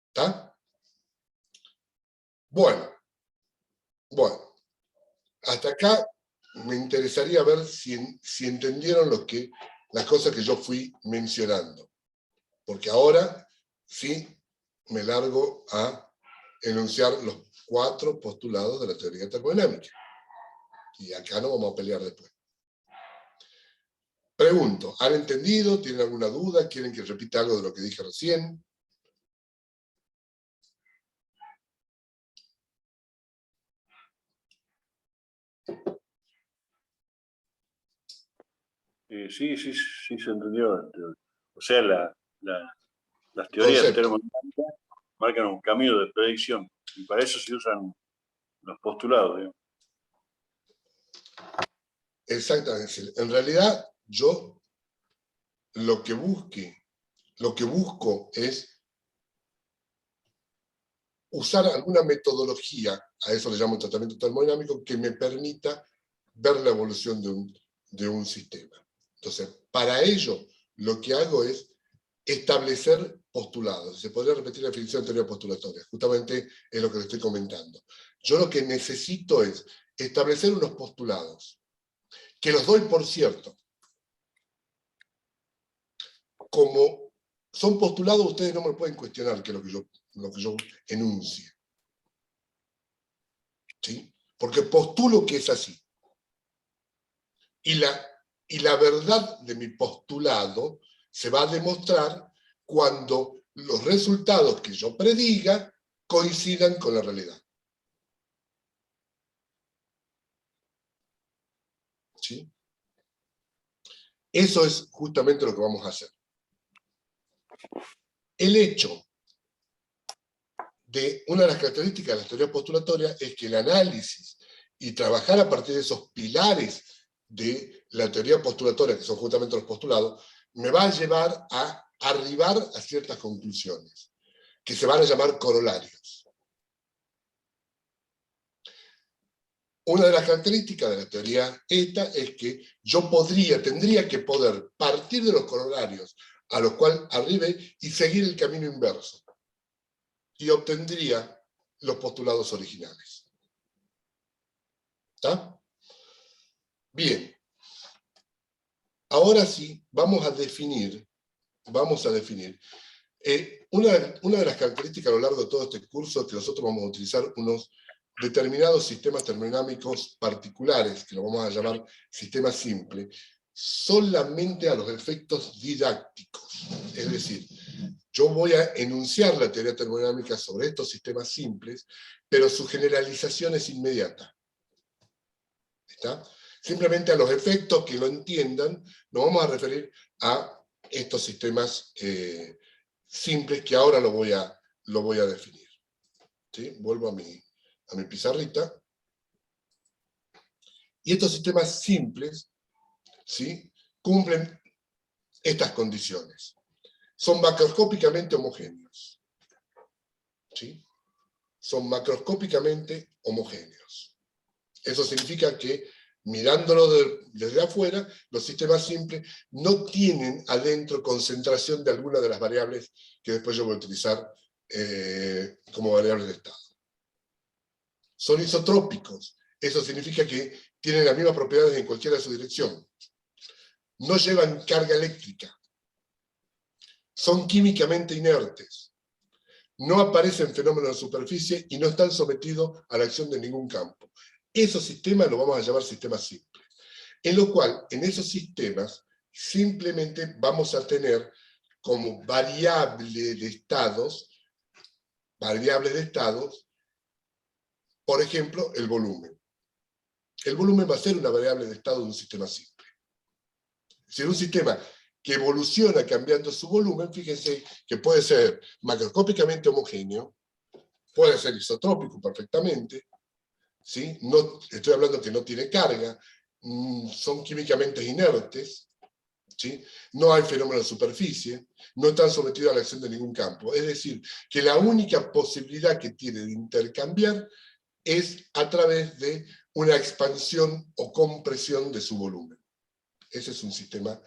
¿Está? Bueno, hasta acá me interesaría ver si entendieron las cosas que yo fui mencionando. Porque ahora sí me largo a enunciar los 4 postulados de la teoría termodinámica. Y acá no vamos a pelear después. Pregunto, ¿han entendido? ¿Tienen alguna duda? ¿Quieren que repita algo de lo que dije recién? Sí, se entendió. O sea, las teorías termodinámicas marcan un camino de predicción y para eso se usan los postulados, digamos. Exactamente. En realidad, yo lo que busco es usar alguna metodología, a eso le llamo tratamiento termodinámico, que me permita ver la evolución de un sistema. Entonces, para ello, lo que hago es establecer postulados. Se podría repetir la definición de teoría postulatoria. Justamente es lo que le estoy comentando. Yo lo que necesito es establecer unos postulados, que los doy por cierto. Como son postulados, ustedes no me pueden cuestionar que lo que yo enuncie. ¿Sí? Porque postulo que es así. Y la verdad de mi postulado se va a demostrar cuando los resultados que yo prediga coincidan con la realidad. ¿Sí? Eso es justamente lo que vamos a hacer. El hecho de una de las características de la teoría postulatoria es que el análisis y trabajar a partir de esos pilares de la teoría postulatoria, que son justamente los postulados, me va a llevar a arribar a ciertas conclusiones, que se van a llamar corolarios. Una de las características de la teoría esta es que yo tendría que poder partir de los corolarios a los cuales arribe y seguir el camino inverso. Y obtendría los postulados originales. ¿Está? Bien. Ahora sí, vamos a definir una de las características a lo largo de todo este curso es que nosotros vamos a utilizar unos determinados sistemas termodinámicos particulares, que lo vamos a llamar sistemas simples, solamente a los efectos didácticos. Es decir, yo voy a enunciar la teoría termodinámica sobre estos sistemas simples, pero su generalización es inmediata. ¿Está? Simplemente a los efectos que lo entiendan, nos vamos a referir a estos sistemas simples que ahora lo voy a definir. ¿sí? Vuelvo a mi pizarrita. Y estos sistemas simples, ¿sí?, cumplen estas condiciones. Son macroscópicamente homogéneos. ¿Sí? Son macroscópicamente homogéneos. Eso significa que, mirándolo desde afuera, los sistemas simples no tienen adentro concentración de alguna de las variables que después yo voy a utilizar como variables de estado. Son isotrópicos. Eso significa que tienen las mismas propiedades en cualquiera de su dirección. No llevan carga eléctrica. Son químicamente inertes. No aparecen fenómenos de superficie y no están sometidos a la acción de ningún campo. Esos sistemas los vamos a llamar sistemas simples. En lo cual, en esos sistemas, simplemente vamos a tener como variable de estados, por ejemplo, el volumen. El volumen va a ser una variable de estado de un sistema simple. Si es un sistema que evoluciona cambiando su volumen, fíjense que puede ser macroscópicamente homogéneo, puede ser isotrópico perfectamente, ¿sí? No, estoy hablando que no tiene carga, son químicamente inertes, ¿sí? No hay fenómeno de superficie, no están sometidos a la acción de ningún campo. Es decir, que la única posibilidad que tiene de intercambiar es a través de una expansión o compresión de su volumen. Ese es un sistema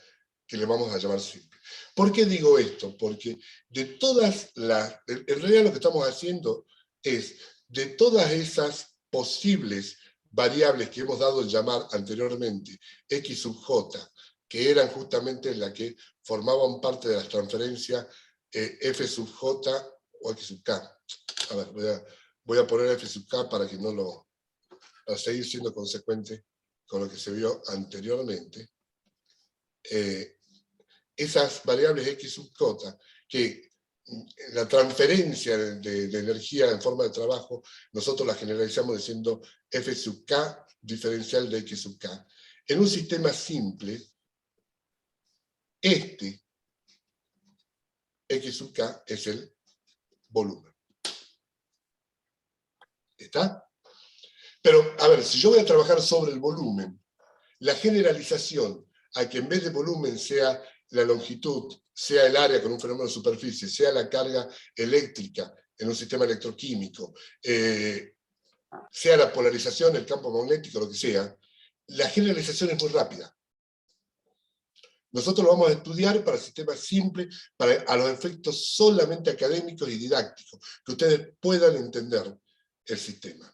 que le vamos a llamar simple. ¿Por qué digo esto? Porque de todas las... En realidad lo que estamos haciendo es, de todas esas posibles variables que hemos dado en llamar anteriormente X sub J, que eran justamente las que formaban parte de las transferencias F sub J o X sub K. A ver, voy a poner F sub K para que no lo... para seguir siendo consecuente con lo que se vio anteriormente. Esas variables X sub J, que la transferencia de energía en forma de trabajo, nosotros la generalizamos diciendo F sub K diferencial de X sub K. En un sistema simple, este X sub K es el volumen. ¿Está? Pero, a ver, si yo voy a trabajar sobre el volumen, la generalización a que en vez de volumen sea la longitud, sea el área con un fenómeno de superficie, sea la carga eléctrica en un sistema electroquímico, sea la polarización, el campo magnético, lo que sea, la generalización es muy rápida. Nosotros lo vamos a estudiar para sistemas simples, a los efectos solamente académicos y didácticos, que ustedes puedan entender el sistema.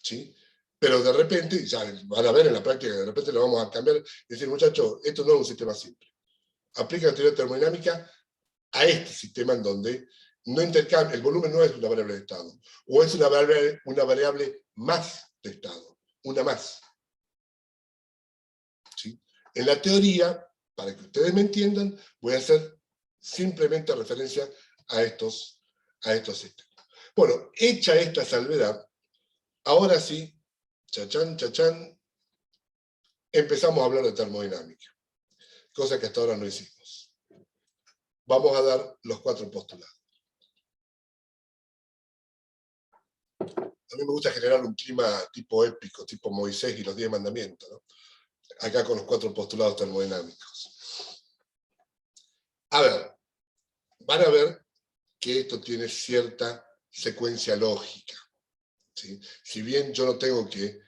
¿Sí? Pero de repente, ya van a ver en la práctica, de repente lo vamos a cambiar y decir, muchachos, esto no es un sistema simple. Aplica la teoría termodinámica a este sistema en donde no intercambia, el volumen no es una variable de estado, o es una variable más de estado, una más. ¿Sí? En la teoría, para que ustedes me entiendan, voy a hacer simplemente referencia a estos sistemas. Bueno, hecha esta salvedad, ahora sí, chachán, chachán, empezamos a hablar de termodinámica, cosa que hasta ahora no hicimos. Vamos a dar los 4 postulados. A mí me gusta generar un clima tipo épico, tipo Moisés y los 10 mandamientos, ¿no? Acá con los 4 postulados termodinámicos. A ver, van a ver que esto tiene cierta secuencia lógica, ¿sí? Si bien yo no tengo que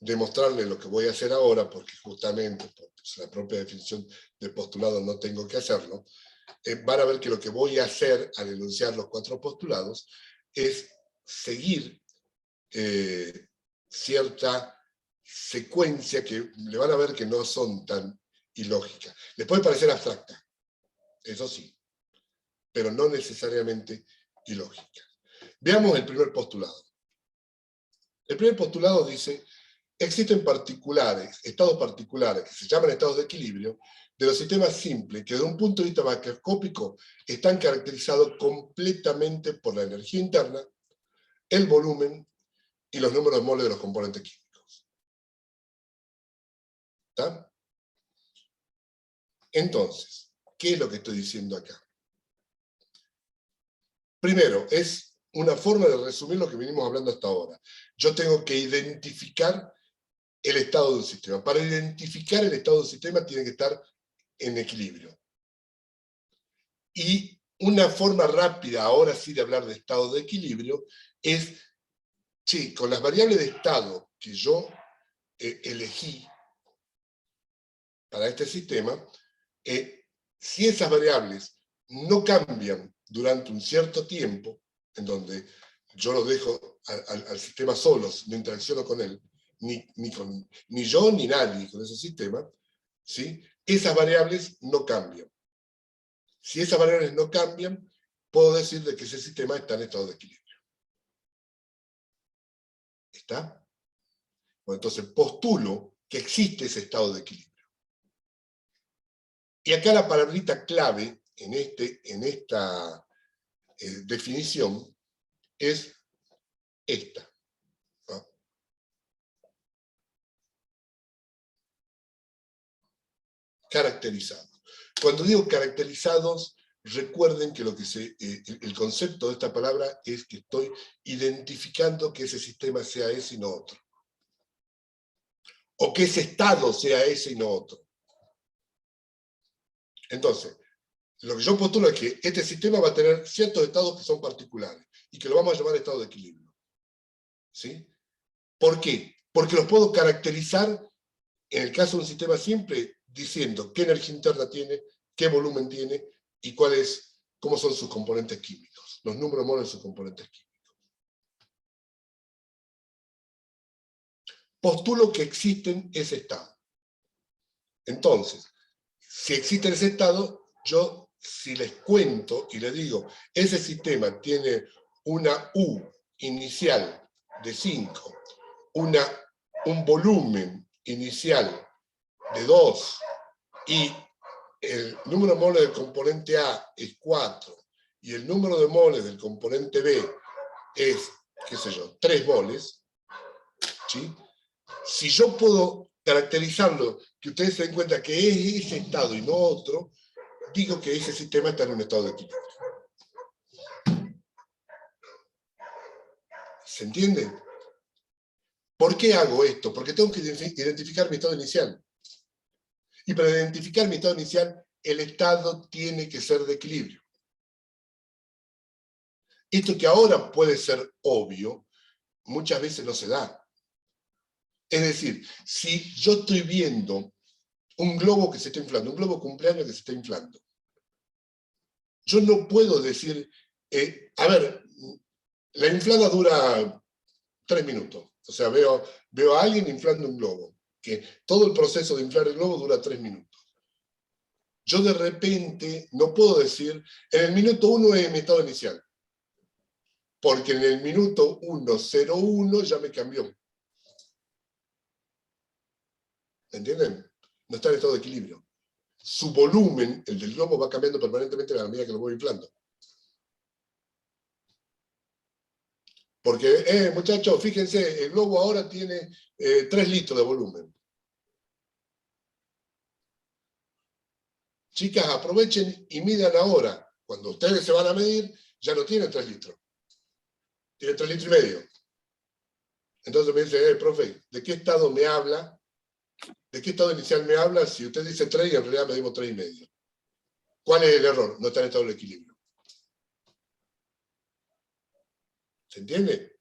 demostrarle lo que voy a hacer ahora, porque justamente por la propia definición de postulado no tengo que hacerlo, van a ver que lo que voy a hacer al enunciar los 4 postulados es seguir cierta secuencia que le van a ver que no son tan ilógicas. Les puede parecer abstracta, eso sí, pero no necesariamente ilógica. Veamos el primer postulado. El primer postulado dice: existen estados particulares, que se llaman estados de equilibrio, de los sistemas simples, que desde un punto de vista macroscópico están caracterizados completamente por la energía interna, el volumen y los números de moles de los componentes químicos. ¿Está? Entonces, ¿qué es lo que estoy diciendo acá? Primero, es una forma de resumir lo que venimos hablando hasta ahora. Yo tengo que identificar el estado de un sistema. Para identificar el estado de un sistema tiene que estar en equilibrio. Y una forma rápida, ahora sí, de hablar de estado de equilibrio, es, sí, con las variables de estado que yo elegí para este sistema, si esas variables no cambian durante un cierto tiempo, en donde yo lo dejo al sistema solo, no interacciono con él, ni yo ni nadie con ese sistema, ¿sí? Esas variables no cambian. Si esas variables no cambian, puedo decir de que ese sistema está en estado de equilibrio. ¿Está? Bueno, entonces postulo que existe ese estado de equilibrio. Y acá la palabrita clave en esta definición es esta. ¿No? Caracterizado. Cuando digo caracterizados, recuerden que el concepto de esta palabra es que estoy identificando que ese sistema sea ese y no otro. O que ese estado sea ese y no otro. Entonces, lo que yo postulo es que este sistema va a tener ciertos estados que son particulares y que lo vamos a llamar estado de equilibrio. ¿Sí? ¿Por qué? Porque los puedo caracterizar, en el caso de un sistema siempre, diciendo qué energía interna tiene, qué volumen tiene y cómo son sus componentes químicos, los números moles de sus componentes químicos. Postulo que existen ese estado. Entonces, si existe ese estado, yo, si les cuento y les digo, ese sistema tiene una U inicial de 5, un volumen inicial de 2, y el número de moles del componente A es 4, y el número de moles del componente B es, qué sé yo, 3 moles, ¿sí? Si yo puedo caracterizarlo, que ustedes se den cuenta que es ese estado y no otro, digo que ese sistema está en un estado de equilibrio. ¿Se entiende? ¿Por qué hago esto? Porque tengo que identificar mi estado inicial. Y para identificar mi estado inicial, el estado tiene que ser de equilibrio. Esto que ahora puede ser obvio, muchas veces no se da. Es decir, si yo estoy viendo un globo que se está inflando, un globo cumpleaños que se está inflando, yo no puedo decir, a ver, la inflada dura 3 minutos. O sea, veo a alguien inflando un globo, que todo el proceso de inflar el globo dura 3 minutos. Yo de repente no puedo decir, en el minuto 1 es mi estado inicial, porque en el minuto 1:01 ya me cambió. ¿Entienden? No está en estado de equilibrio. Su volumen, el del globo, va cambiando permanentemente a la medida que lo voy inflando. Porque, muchachos, fíjense, el globo ahora tiene 3 litros de volumen. Chicas, aprovechen y midan ahora. Cuando ustedes se van a medir, ya no tienen 3 litros. Tienen 3 litros y medio. Entonces me dice, profe, ¿de qué estado me habla? ¿De qué estado inicial me habla si usted dice 3 y en realidad medimos 3 y medio? ¿Cuál es el error? No está en estado de equilibrio. ¿Se entiende?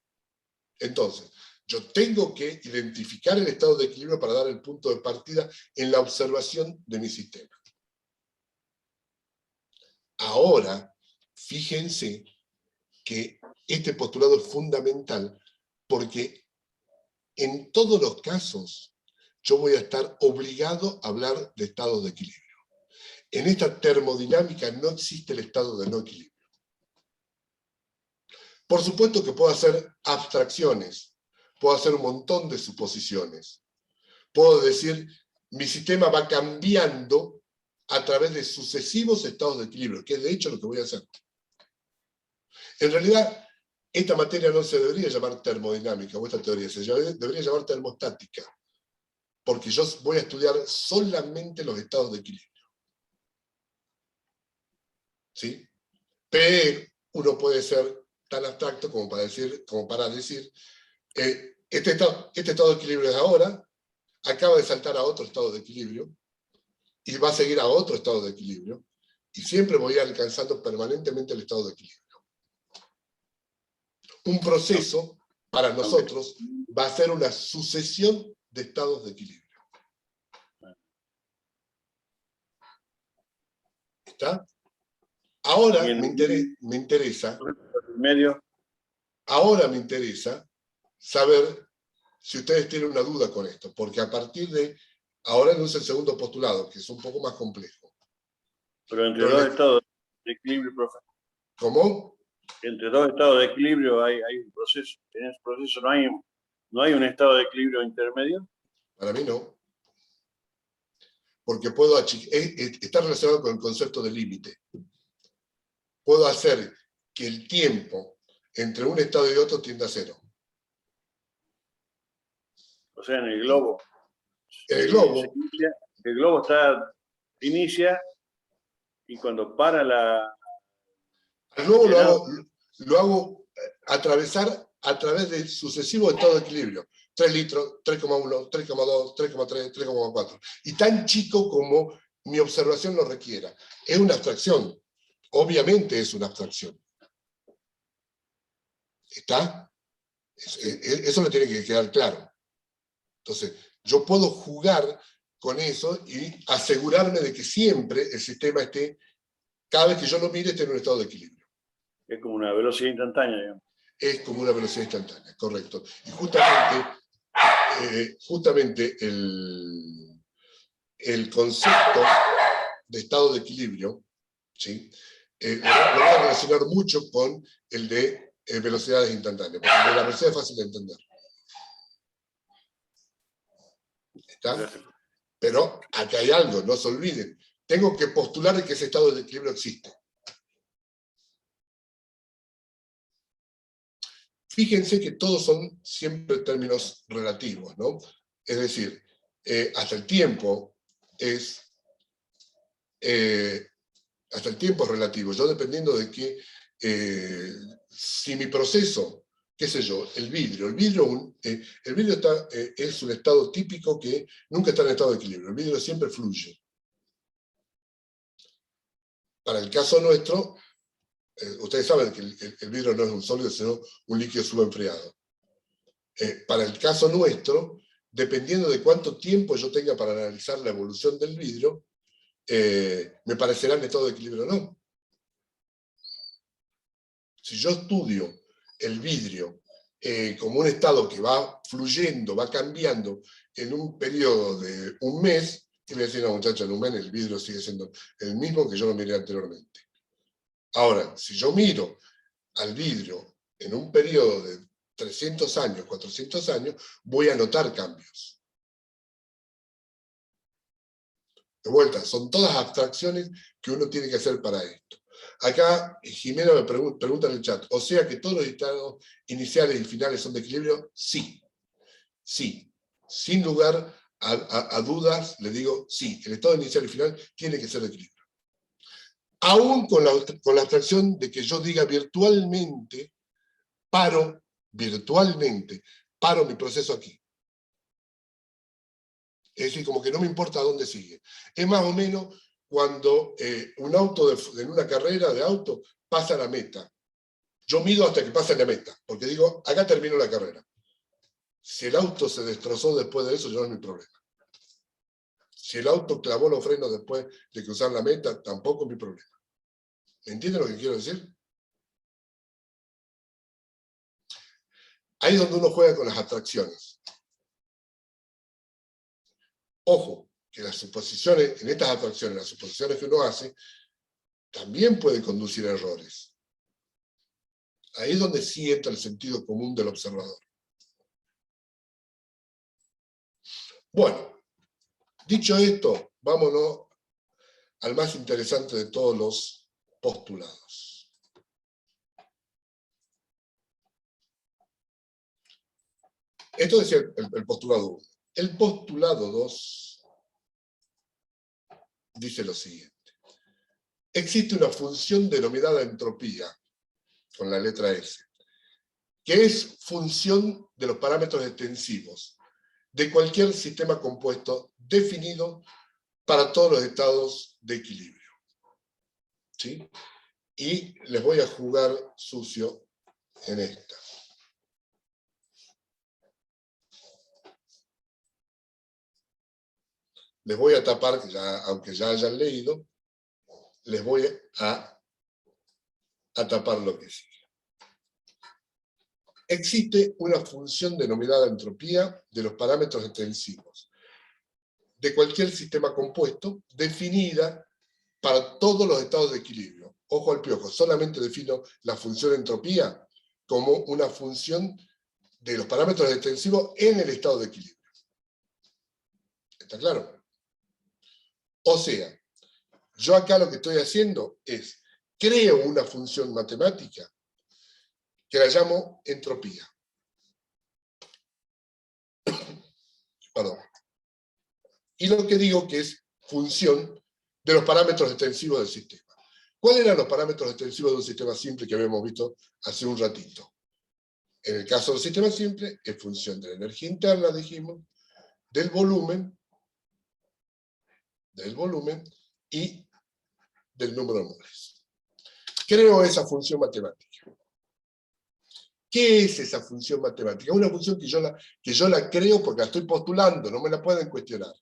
Entonces, yo tengo que identificar el estado de equilibrio para dar el punto de partida en la observación de mi sistema. Ahora, fíjense que este postulado es fundamental porque en todos los casos yo voy a estar obligado a hablar de estados de equilibrio. En esta termodinámica no existe el estado de no equilibrio. Por supuesto que puedo hacer abstracciones, puedo hacer un montón de suposiciones. Puedo decir, mi sistema va cambiando a través de sucesivos estados de equilibrio, que es de hecho lo que voy a hacer. En realidad, esta materia no se debería llamar termodinámica, o esta teoría se debería llamar termostática, porque yo voy a estudiar solamente los estados de equilibrio. ¿Sí? Pero uno puede ser tan abstracto como para decir este estado de equilibrio es ahora, acaba de saltar a otro estado de equilibrio, y va a seguir a otro estado de equilibrio, y siempre voy alcanzando permanentemente el estado de equilibrio. Un proceso, para nosotros, va a ser una sucesión de estados de equilibrio. ¿Está? Ahora me interesa saber si ustedes tienen una duda con esto, porque a partir de ahora no es el segundo postulado, que es un poco más complejo. Pero entre dos estados de equilibrio, profe. ¿Cómo? Entre dos estados de equilibrio hay un proceso. En ese proceso no hay un estado de equilibrio intermedio. Para mí no. Porque puedo está relacionado con el concepto de límite. Puedo hacer que el tiempo entre un estado y otro tienda a cero. O sea, en el globo. El globo. El globo inicia y cuando para el globo lo hago atravesar a través de sucesivos estados de equilibrio. 3 litros, 3,1, 3,2, 3,3, 3,4. Y tan chico como mi observación lo requiera. Es una abstracción. Obviamente es una abstracción. ¿Está? Eso le tiene que quedar claro. Entonces, yo puedo jugar con eso y asegurarme de que siempre el sistema esté, cada vez que yo lo mire, esté en un estado de equilibrio. Es como una velocidad instantánea, digamos. Es como una velocidad instantánea, correcto. Y justamente el concepto de estado de equilibrio, ¿sí? Lo voy a relacionar mucho con el de velocidades instantáneas, porque la velocidad es fácil de entender. ¿Está? Pero acá hay algo, no se olviden. Tengo que postular que ese estado de equilibrio existe. Fíjense que todos son siempre términos relativos, ¿no? Es decir, hasta el tiempo es relativo. Yo dependiendo de que, si mi proceso, qué sé yo, el vidrio es un estado típico que nunca está en estado de equilibrio. El vidrio siempre fluye. Para el caso nuestro, ustedes saben que el vidrio no es un sólido, sino un líquido subenfriado. Para el caso nuestro, dependiendo de cuánto tiempo yo tenga para analizar la evolución del vidrio, me parecerá en estado de equilibrio o no. Si yo estudio el vidrio como un estado que va fluyendo, va cambiando en un periodo de un mes, y me decía, no, muchacha, en un mes el vidrio sigue siendo el mismo que yo lo miré anteriormente. Ahora, si yo miro al vidrio en un periodo de 300 años, 400 años, voy a notar cambios. De vuelta, son todas abstracciones que uno tiene que hacer para esto. Acá Jimena me pregunta en el chat, o sea que todos los estados iniciales y finales son de equilibrio. Sí, sí, sin lugar a dudas, le digo sí, el estado inicial y final tiene que ser de equilibrio. Aún con la abstracción de que yo diga virtualmente paro mi proceso aquí. Es decir, como que no me importa dónde sigue. Es más o menos cuando un auto en una carrera de auto pasa a la meta. Yo mido hasta que pase la meta, porque digo, acá termino la carrera. Si el auto se destrozó después de eso, yo no es mi problema. Si el auto clavó los frenos después de cruzar la meta, tampoco es mi problema. ¿Me entienden lo que quiero decir? Ahí es donde uno juega con las abstracciones. Ojo, que las suposiciones, en estas abstracciones, las suposiciones que uno hace, también pueden conducir a errores. Ahí es donde sí entra el sentido común del observador. Bueno, dicho esto, vámonos al más interesante de todos los postulados. Esto decía el postulado 1. El postulado 2 dice lo siguiente. Existe una función denominada entropía, con la letra S, que es función de los parámetros extensivos de cualquier sistema compuesto definido para todos los estados de equilibrio. ¿Sí? Y les voy a jugar sucio en esta. Les voy a tapar, aunque ya hayan leído, les voy a tapar lo que sigue. Existe una función denominada entropía de los parámetros extensivos de cualquier sistema compuesto definida para todos los estados de equilibrio. Ojo al piojo, solamente defino la función entropía como una función de los parámetros extensivos en el estado de equilibrio. ¿Está claro? O sea, yo acá lo que estoy haciendo es, creo una función matemática que la llamo entropía. Perdón. Y lo que digo que es función de los parámetros extensivos del sistema. ¿Cuáles eran los parámetros extensivos de un sistema simple que habíamos visto hace un ratito? En el caso del sistema simple, es función de la energía interna, dijimos, del volumen y del número de moles. Creo esa función matemática. ¿Qué es esa función matemática? Es una función que yo la creo porque la estoy postulando, no me la pueden cuestionar.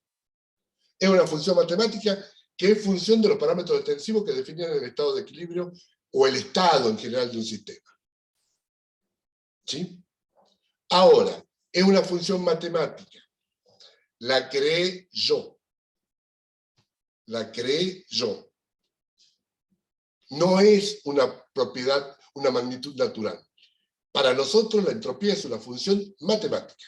Es una función matemática que es función de los parámetros extensivos que definen el estado de equilibrio o el estado en general de un sistema. ¿Sí? Ahora, es una función matemática. La creé yo. La creé yo. No es una propiedad, una magnitud natural. Para nosotros la entropía es una función matemática,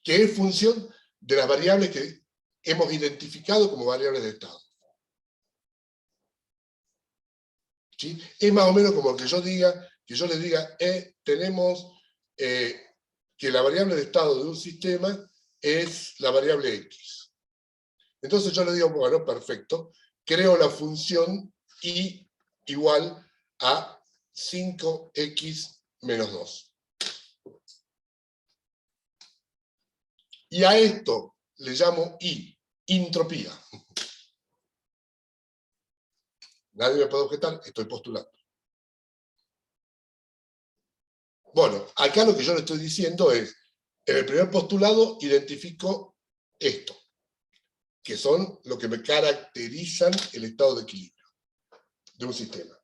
que es función de las variables que hemos identificado como variables de estado. ¿Sí? Es más o menos como que yo les diga, tenemos que la variable de estado de un sistema es la variable X. Entonces yo le digo, bueno, perfecto, creo la función Y igual a 5x menos 2. Y a esto le llamo I, entropía. Nadie me puede objetar, estoy postulando. Bueno, acá lo que yo le estoy diciendo es, en el primer postulado identifico esto, que son lo que me caracterizan el estado de equilibrio de un sistema.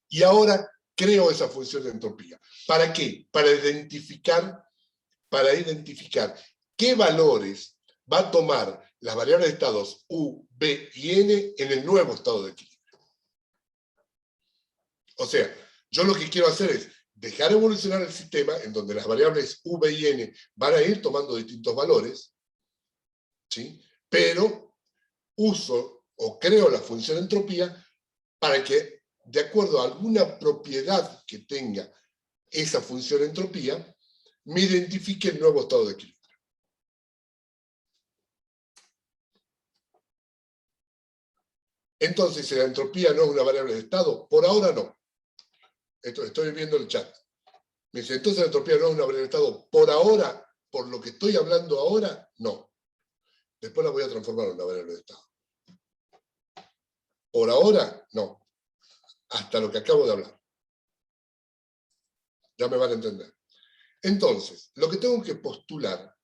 Y ahora creo esa función de entropía. ¿Para qué? Para identificar qué valores va a tomar las variables de estados U, B y N en el nuevo estado de equilibrio. O sea, yo lo que quiero hacer es dejar evolucionar el sistema en donde las variables U, B y N van a ir tomando distintos valores, ¿sí? Pero uso o creo la función entropía para que, de acuerdo a alguna propiedad que tenga esa función entropía, me identifique el nuevo estado de equilibrio. Entonces, si la entropía no es una variable de estado, por ahora no. Estoy viendo el chat. Me dice, entonces la entropía no es una variable de estado. Por ahora, por lo que estoy hablando ahora, no. Después la voy a transformar en una variable de estado. Por ahora, no. Hasta lo que acabo de hablar. Ya me van a entender. Entonces, lo que tengo que postular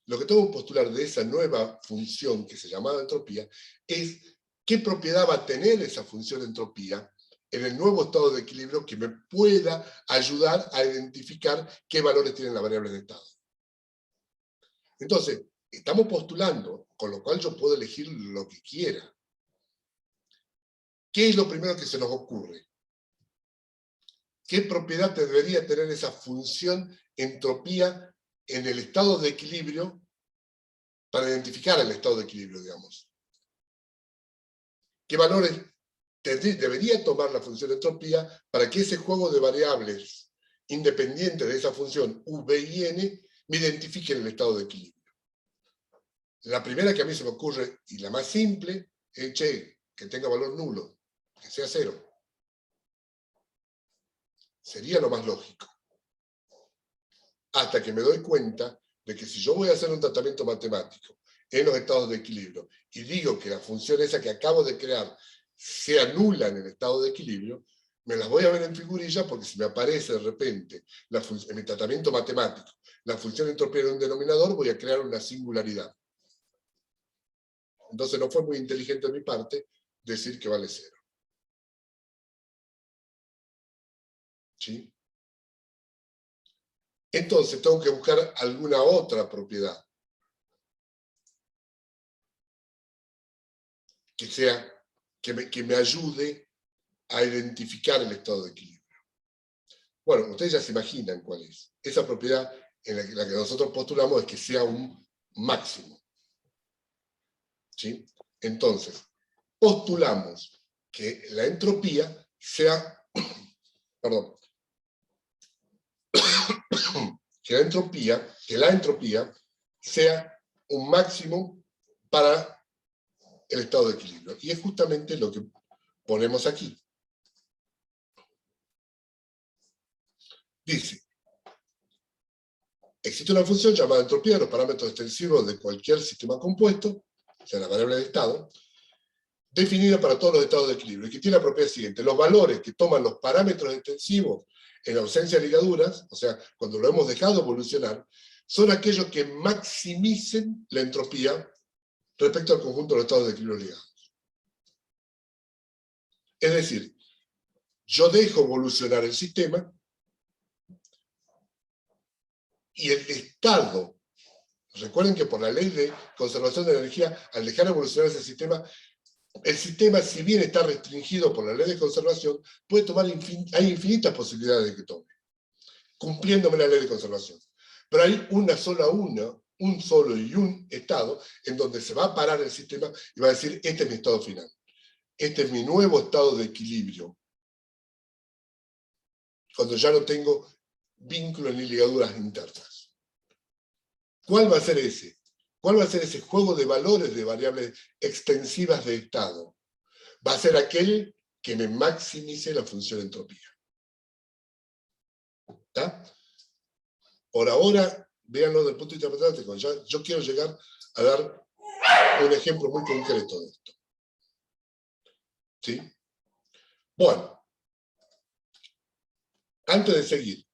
de esa nueva función que se llamaba entropía es qué propiedad va a tener esa función entropía en el nuevo estado de equilibrio que me pueda ayudar a identificar qué valores tienen las variables de estado. Entonces, estamos postulando, con lo cual yo puedo elegir lo que quiera. ¿Qué es lo primero que se nos ocurre? ¿Qué propiedad debería tener esa función entropía en el estado de equilibrio para identificar el estado de equilibrio, digamos? ¿Qué valores debería tomar la función entropía para que ese juego de variables independientes de esa función U, B y N me identifiquen el estado de equilibrio? La primera que a mí se me ocurre, y la más simple, es, che, que tenga valor nulo, que sea 0. Sería lo más lógico. Hasta que me doy cuenta de que si yo voy a hacer un tratamiento matemático en los estados de equilibrio y digo que la función esa que acabo de crear se anula en el estado de equilibrio, me las voy a ver en figurilla porque si me aparece de repente en mi tratamiento matemático la función de entropía de un denominador, voy a crear una singularidad. Entonces no fue muy inteligente de mi parte decir que vale 0. ¿Sí? Entonces tengo que buscar alguna otra propiedad que me ayude a identificar el estado de equilibrio. Bueno, ustedes ya se imaginan cuál es. Esa propiedad en la que nosotros postulamos es que sea un máximo. ¿Sí? Entonces, postulamos que la entropía sea, perdón, que la entropía sea un máximo para el estado de equilibrio. Y es justamente lo que ponemos aquí. Dice, existe una función llamada entropía de los parámetros extensivos de cualquier sistema compuesto, o sea, la variable de estado, definida para todos los estados de equilibrio, y que tiene la propiedad siguiente. Los valores que toman los parámetros extensivos en ausencia de ligaduras, o sea, cuando lo hemos dejado evolucionar, son aquellos que maximicen la entropía respecto al conjunto de los estados de equilibrio ligados. Es decir, yo dejo evolucionar el sistema y el estado, recuerden que por la ley de conservación de energía, al dejar evolucionar ese sistema, el sistema, si bien está restringido por la ley de conservación, puede tomar, hay infinitas posibilidades de que tome, cumpliéndome la ley de conservación. Pero hay un solo y un estado en donde se va a parar el sistema y va a decir, este es mi estado final. Este es mi nuevo estado de equilibrio. Cuando ya no tengo vínculos ni ligaduras internas. ¿Cuál va a ser ese? ¿Cuál va a ser ese juego de valores de variables extensivas de estado? Va a ser aquel que me maximice la función entropía. ¿Está? Por ahora, véanlo desde el punto de vista matemático. Yo quiero llegar a dar un ejemplo muy concreto de esto. ¿Sí? Bueno, antes de seguir,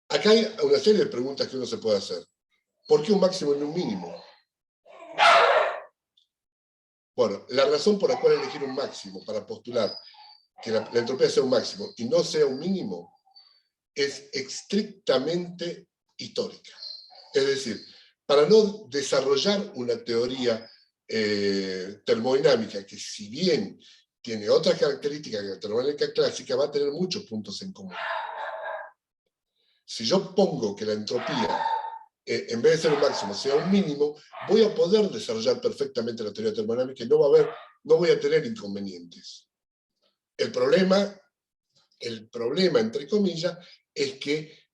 acá hay una serie de preguntas que uno se puede hacer. ¿Por qué un máximo y no un mínimo? Bueno, la razón por la cual elegir un máximo para postular que la entropía sea un máximo y no sea un mínimo es estrictamente histórica. Es decir, para no desarrollar una teoría termodinámica que, si bien tiene otras características que la termodinámica clásica, va a tener muchos puntos en común. Si yo pongo que la entropía, en vez de ser un máximo, sea un mínimo, voy a poder desarrollar perfectamente la teoría termodinámica y no voy a tener inconvenientes. El problema, entre comillas, es que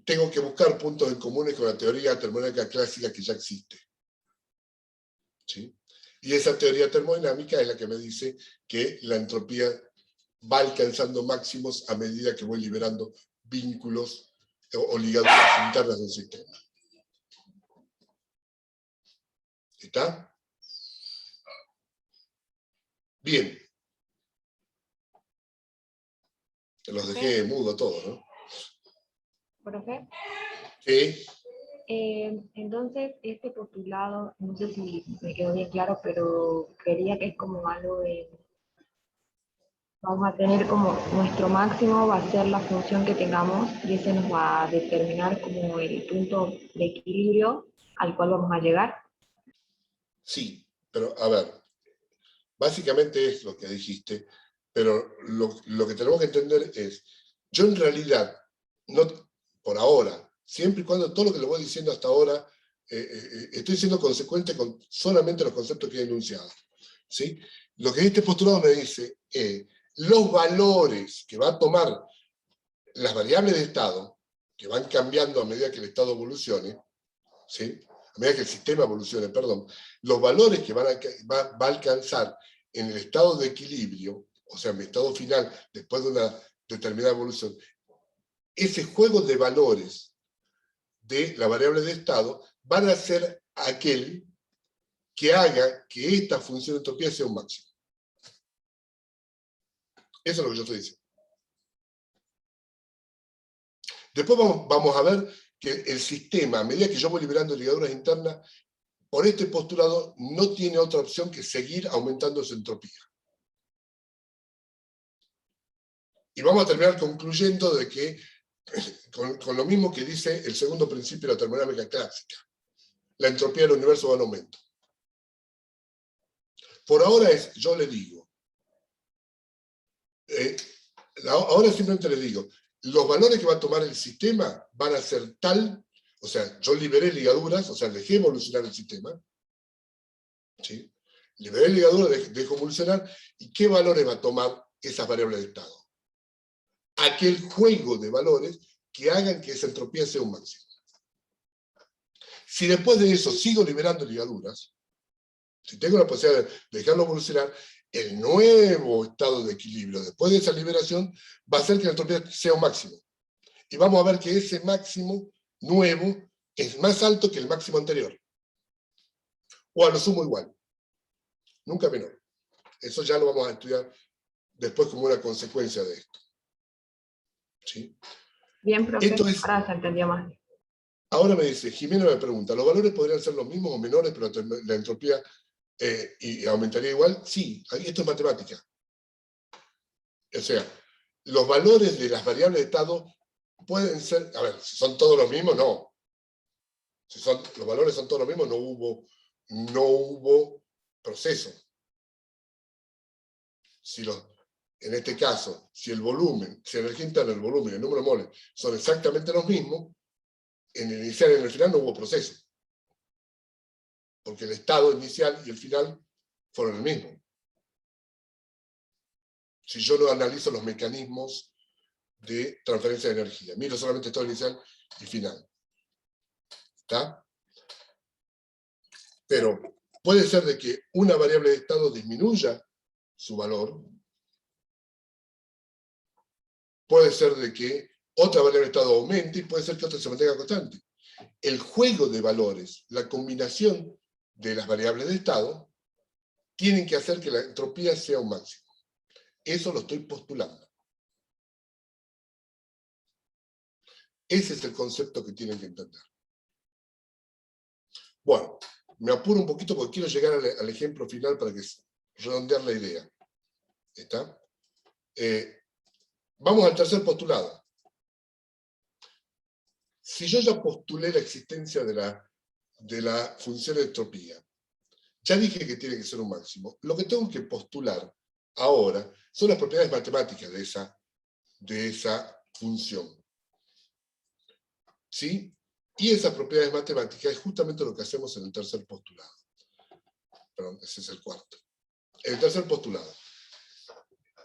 tengo que buscar puntos en común con la teoría termodinámica clásica que ya existe. ¿Sí? Y esa teoría termodinámica es la que me dice que la entropía va alcanzando máximos a medida que voy liberando vínculos o ligaduras internas del sistema. ¿Está? Bien. Los dejé mudo a todos, ¿no? ¿Profe? Sí. Entonces, este postulado, no sé si me quedó bien claro, pero creería que es como algo de... Vamos a tener como nuestro máximo va a ser la función que tengamos y ese nos va a determinar como el punto de equilibrio al cual vamos a llegar. Sí, pero a ver, básicamente es lo que dijiste, pero lo que tenemos que entender es, yo en realidad, no, por ahora, siempre y cuando todo lo que le voy diciendo hasta ahora, estoy siendo consecuente con solamente los conceptos que he enunciado. ¿Sí? Lo que este postulado me dice es, los valores que va a tomar las variables de estado, que van cambiando a medida que el estado evolucione, ¿sí? a medida que el sistema evolucione, perdón, los valores que va a alcanzar en el estado de equilibrio, o sea, en mi estado final, después de una determinada evolución, ese juego de valores de la variable de estado van a ser aquel que haga que esta función de entropía sea un máximo. Eso es lo que yo estoy diciendo. Después vamos a ver que el sistema, a medida que yo voy liberando ligaduras internas, por este postulado no tiene otra opción que seguir aumentando su entropía. Y vamos a terminar concluyendo de que, con lo mismo que dice el segundo principio de la termodinámica clásica, la entropía del universo va en aumento. Por ahora yo le digo, ahora simplemente le digo, los valores que va a tomar el sistema van a ser tal, o sea, yo liberé ligaduras, o sea, dejé evolucionar el sistema, ¿sí? Liberé ligaduras, dejo evolucionar, ¿y qué valores va a tomar esas variables de estado? Aquel juego de valores que hagan que esa entropía sea un máximo. Si después de eso sigo liberando ligaduras, si tengo la posibilidad de dejarlo evolucionar, el nuevo estado de equilibrio después de esa liberación va a hacer que la entropía sea un máximo. Y vamos a ver que ese máximo nuevo es más alto que el máximo anterior. O a lo sumo igual. Nunca menor. Eso ya lo vamos a estudiar después como una consecuencia de esto. ¿Sí? Bien, profe, Esto es, ahora se entendió más. ahora me dice, Jimena me pregunta, ¿los valores podrían ser los mismos o menores, pero la entropía y aumentaría igual? Sí, esto es matemática. O sea, los valores de las variables de estado pueden ser, a ver, si son todos los mismos, no. Si los valores son todos los mismos, no hubo proceso. En este caso, si el volumen, si la energía interna, el volumen y el número de moles son exactamente los mismos, en el inicial y en el final no hubo proceso. Porque el estado inicial y el final fueron el mismo. Si yo no analizo los mecanismos de transferencia de energía, miro solamente estado inicial y final. ¿Está? Pero puede ser de que una variable de estado disminuya su valor, puede ser de que otra variable de estado aumente y puede ser que otra se mantenga constante. El juego de valores, la combinación de las variables de estado, tienen que hacer que la entropía sea un máximo. Eso lo estoy postulando. Ese es el concepto que tienen que entender. Bueno, me apuro un poquito porque quiero llegar al ejemplo final para redondear la idea. ¿Está? Vamos al tercer postulado. Si yo ya postulé la existencia de la función de entropía, ya dije que tiene que ser un máximo, lo que tengo que postular ahora son las propiedades matemáticas de esa función. ¿Sí? Y esas propiedades matemáticas es justamente lo que hacemos en el tercer postulado. Perdón, ese es el cuarto. El tercer postulado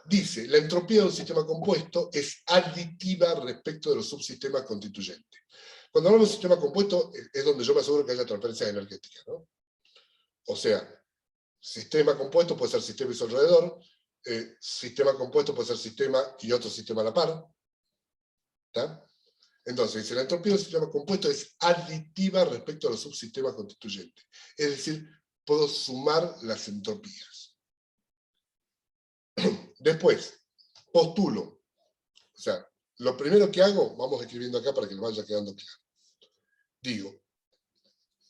dice, la entropía de un sistema compuesto es aditiva respecto de los subsistemas constituyentes. Cuando hablamos de sistema compuesto es donde yo me aseguro que haya transferencia energética, ¿no? O sea, sistema compuesto puede ser sistema y su alrededor, sistema compuesto puede ser sistema y otro sistema a la par. ¿Está? Entonces, dice, la entropía de un sistema compuesto es aditiva respecto a los subsistemas constituyentes. Es decir, puedo sumar las entropías. Después, postulo. O sea, lo primero que hago, vamos escribiendo acá para que lo vaya quedando claro. Digo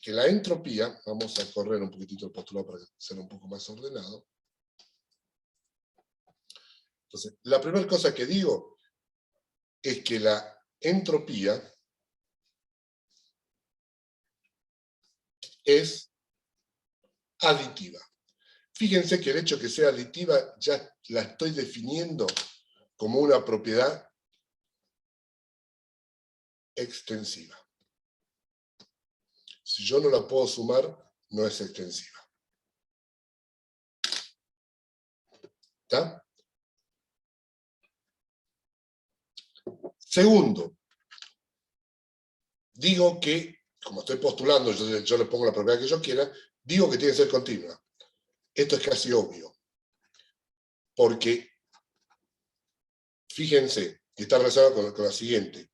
que la entropía, vamos a correr un poquitito el postulado para ser un poco más ordenado. Entonces, la primera cosa que digo es que la entropía es aditiva. Fíjense que el hecho de que sea aditiva ya la estoy definiendo como una propiedad extensiva. Si yo no la puedo sumar, no es extensiva. ¿Está? Segundo, digo que como estoy postulando, yo le pongo la propiedad que yo quiera, digo que tiene que ser continua. Esto es casi obvio. Porque, fíjense, y está relacionado con la siguiente,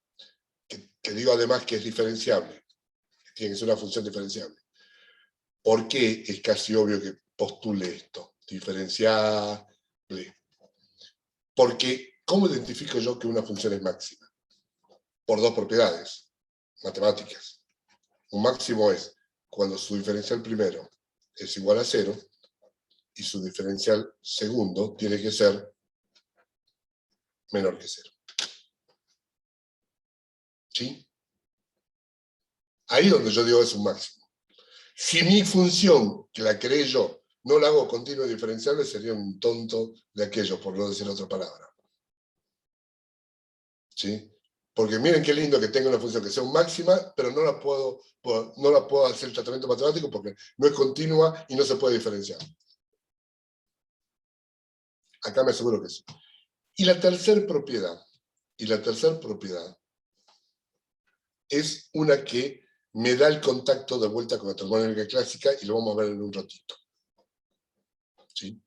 que digo además que es diferenciable, que tiene que ser una función diferenciable. ¿Por qué es casi obvio que postule esto? Diferenciable. Porque, ¿cómo identifico yo que una función es máxima? Por dos propiedades matemáticas. Un máximo es cuando su diferencial primero es igual a 0 y su diferencial segundo tiene que ser menor que 0. ¿Sí? Ahí es donde yo digo es un máximo. Si mi función, que la creé yo, no la hago continua y diferenciable, sería un tonto de aquello, por no decir otra palabra. ¿Sí? Porque miren qué lindo que tenga una función que sea un máxima, pero no la puedo hacer el tratamiento matemático porque no es continua y no se puede diferenciar. Acá me aseguro que sí. Y la tercera propiedad es una que me da el contacto de vuelta con la termodinámica clásica y lo vamos a ver en un ratito. ¿Sí?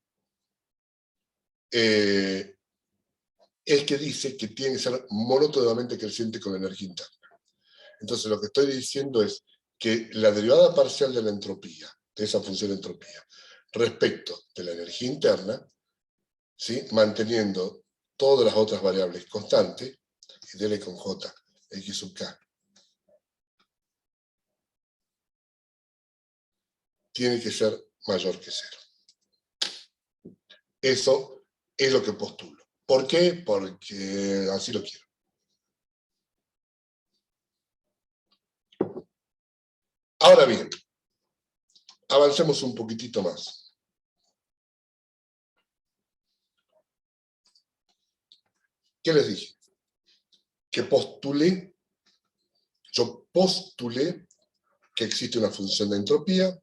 Es que dice que tiene que ser monótonamente creciente con la energía interna. Entonces lo que estoy diciendo es que la derivada parcial de la entropía, de esa función entropía, respecto de la energía interna, ¿sí? Manteniendo todas las otras variables constantes, y dele con J, X sub K, tiene que ser mayor que 0. Eso es lo que postulo. ¿Por qué? Porque así lo quiero. Ahora bien, avancemos un poquitito más. ¿Qué les dije? Que yo postulé que existe una función de entropía,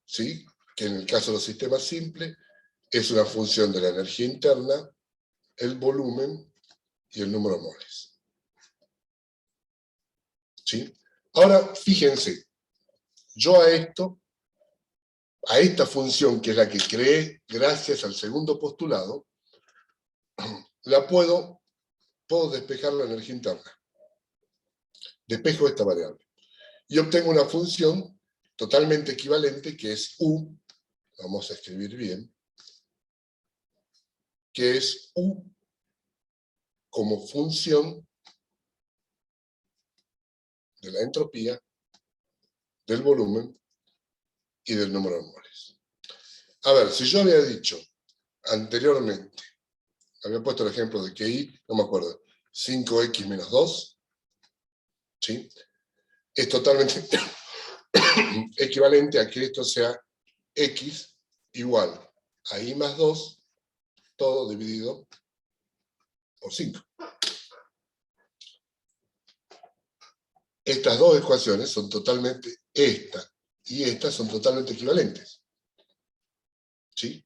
¿sí? Que en el caso de los sistemas simples es una función de la energía interna, el volumen y el número de moles. ¿Sí? Ahora, fíjense, yo a esta función, que es la que creé gracias al segundo postulado, la puedo despejar la energía interna. Despejo esta variable. Y obtengo una función totalmente equivalente, que es U, vamos a escribir bien, que es U como función de la entropía, del volumen y del número de moles. A ver, si yo había dicho anteriormente, había puesto el ejemplo de que I, no me acuerdo, 5x menos 2, ¿sí? Es totalmente equivalente a que esto sea x igual a I más 2, todo dividido por 5. Estas dos ecuaciones son totalmente, esta y esta son totalmente equivalentes. ¿Sí?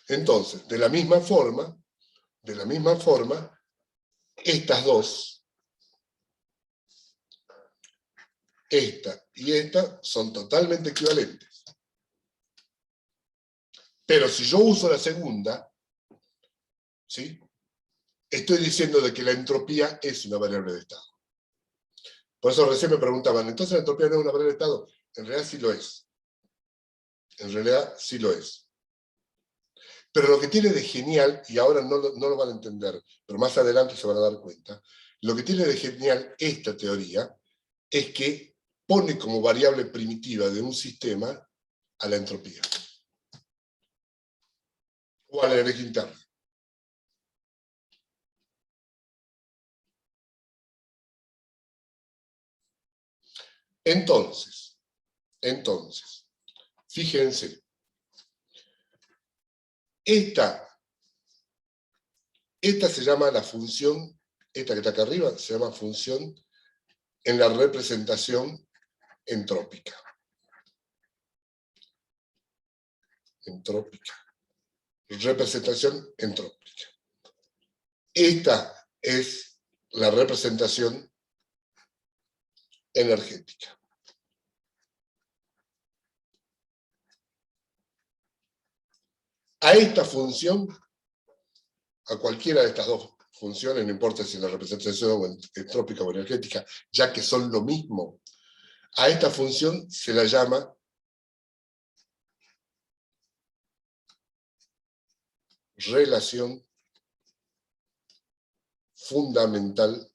Entonces, de la misma forma, estas dos, esta y esta, son totalmente equivalentes. Pero si yo uso la segunda, ¿sí? Estoy diciendo de que la entropía es una variable de estado. Por eso recién me preguntaban, ¿entonces la entropía no es una variable de estado? En realidad sí lo es. En realidad sí lo es. Pero lo que tiene de genial, y ahora no lo van a entender, pero más adelante se van a dar cuenta, lo que tiene de genial esta teoría es que pone como variable primitiva de un sistema a la entropía. O a la energía interna. Entonces, fíjense, esta se llama la función, esta que está acá arriba, se llama función en la representación entrópica. Representación entrópica. Esta es la representación energética. A esta función, a cualquiera de estas dos funciones, no importa si la representación entrópica o energética, ya que son lo mismo, a esta función se la llama relación fundamental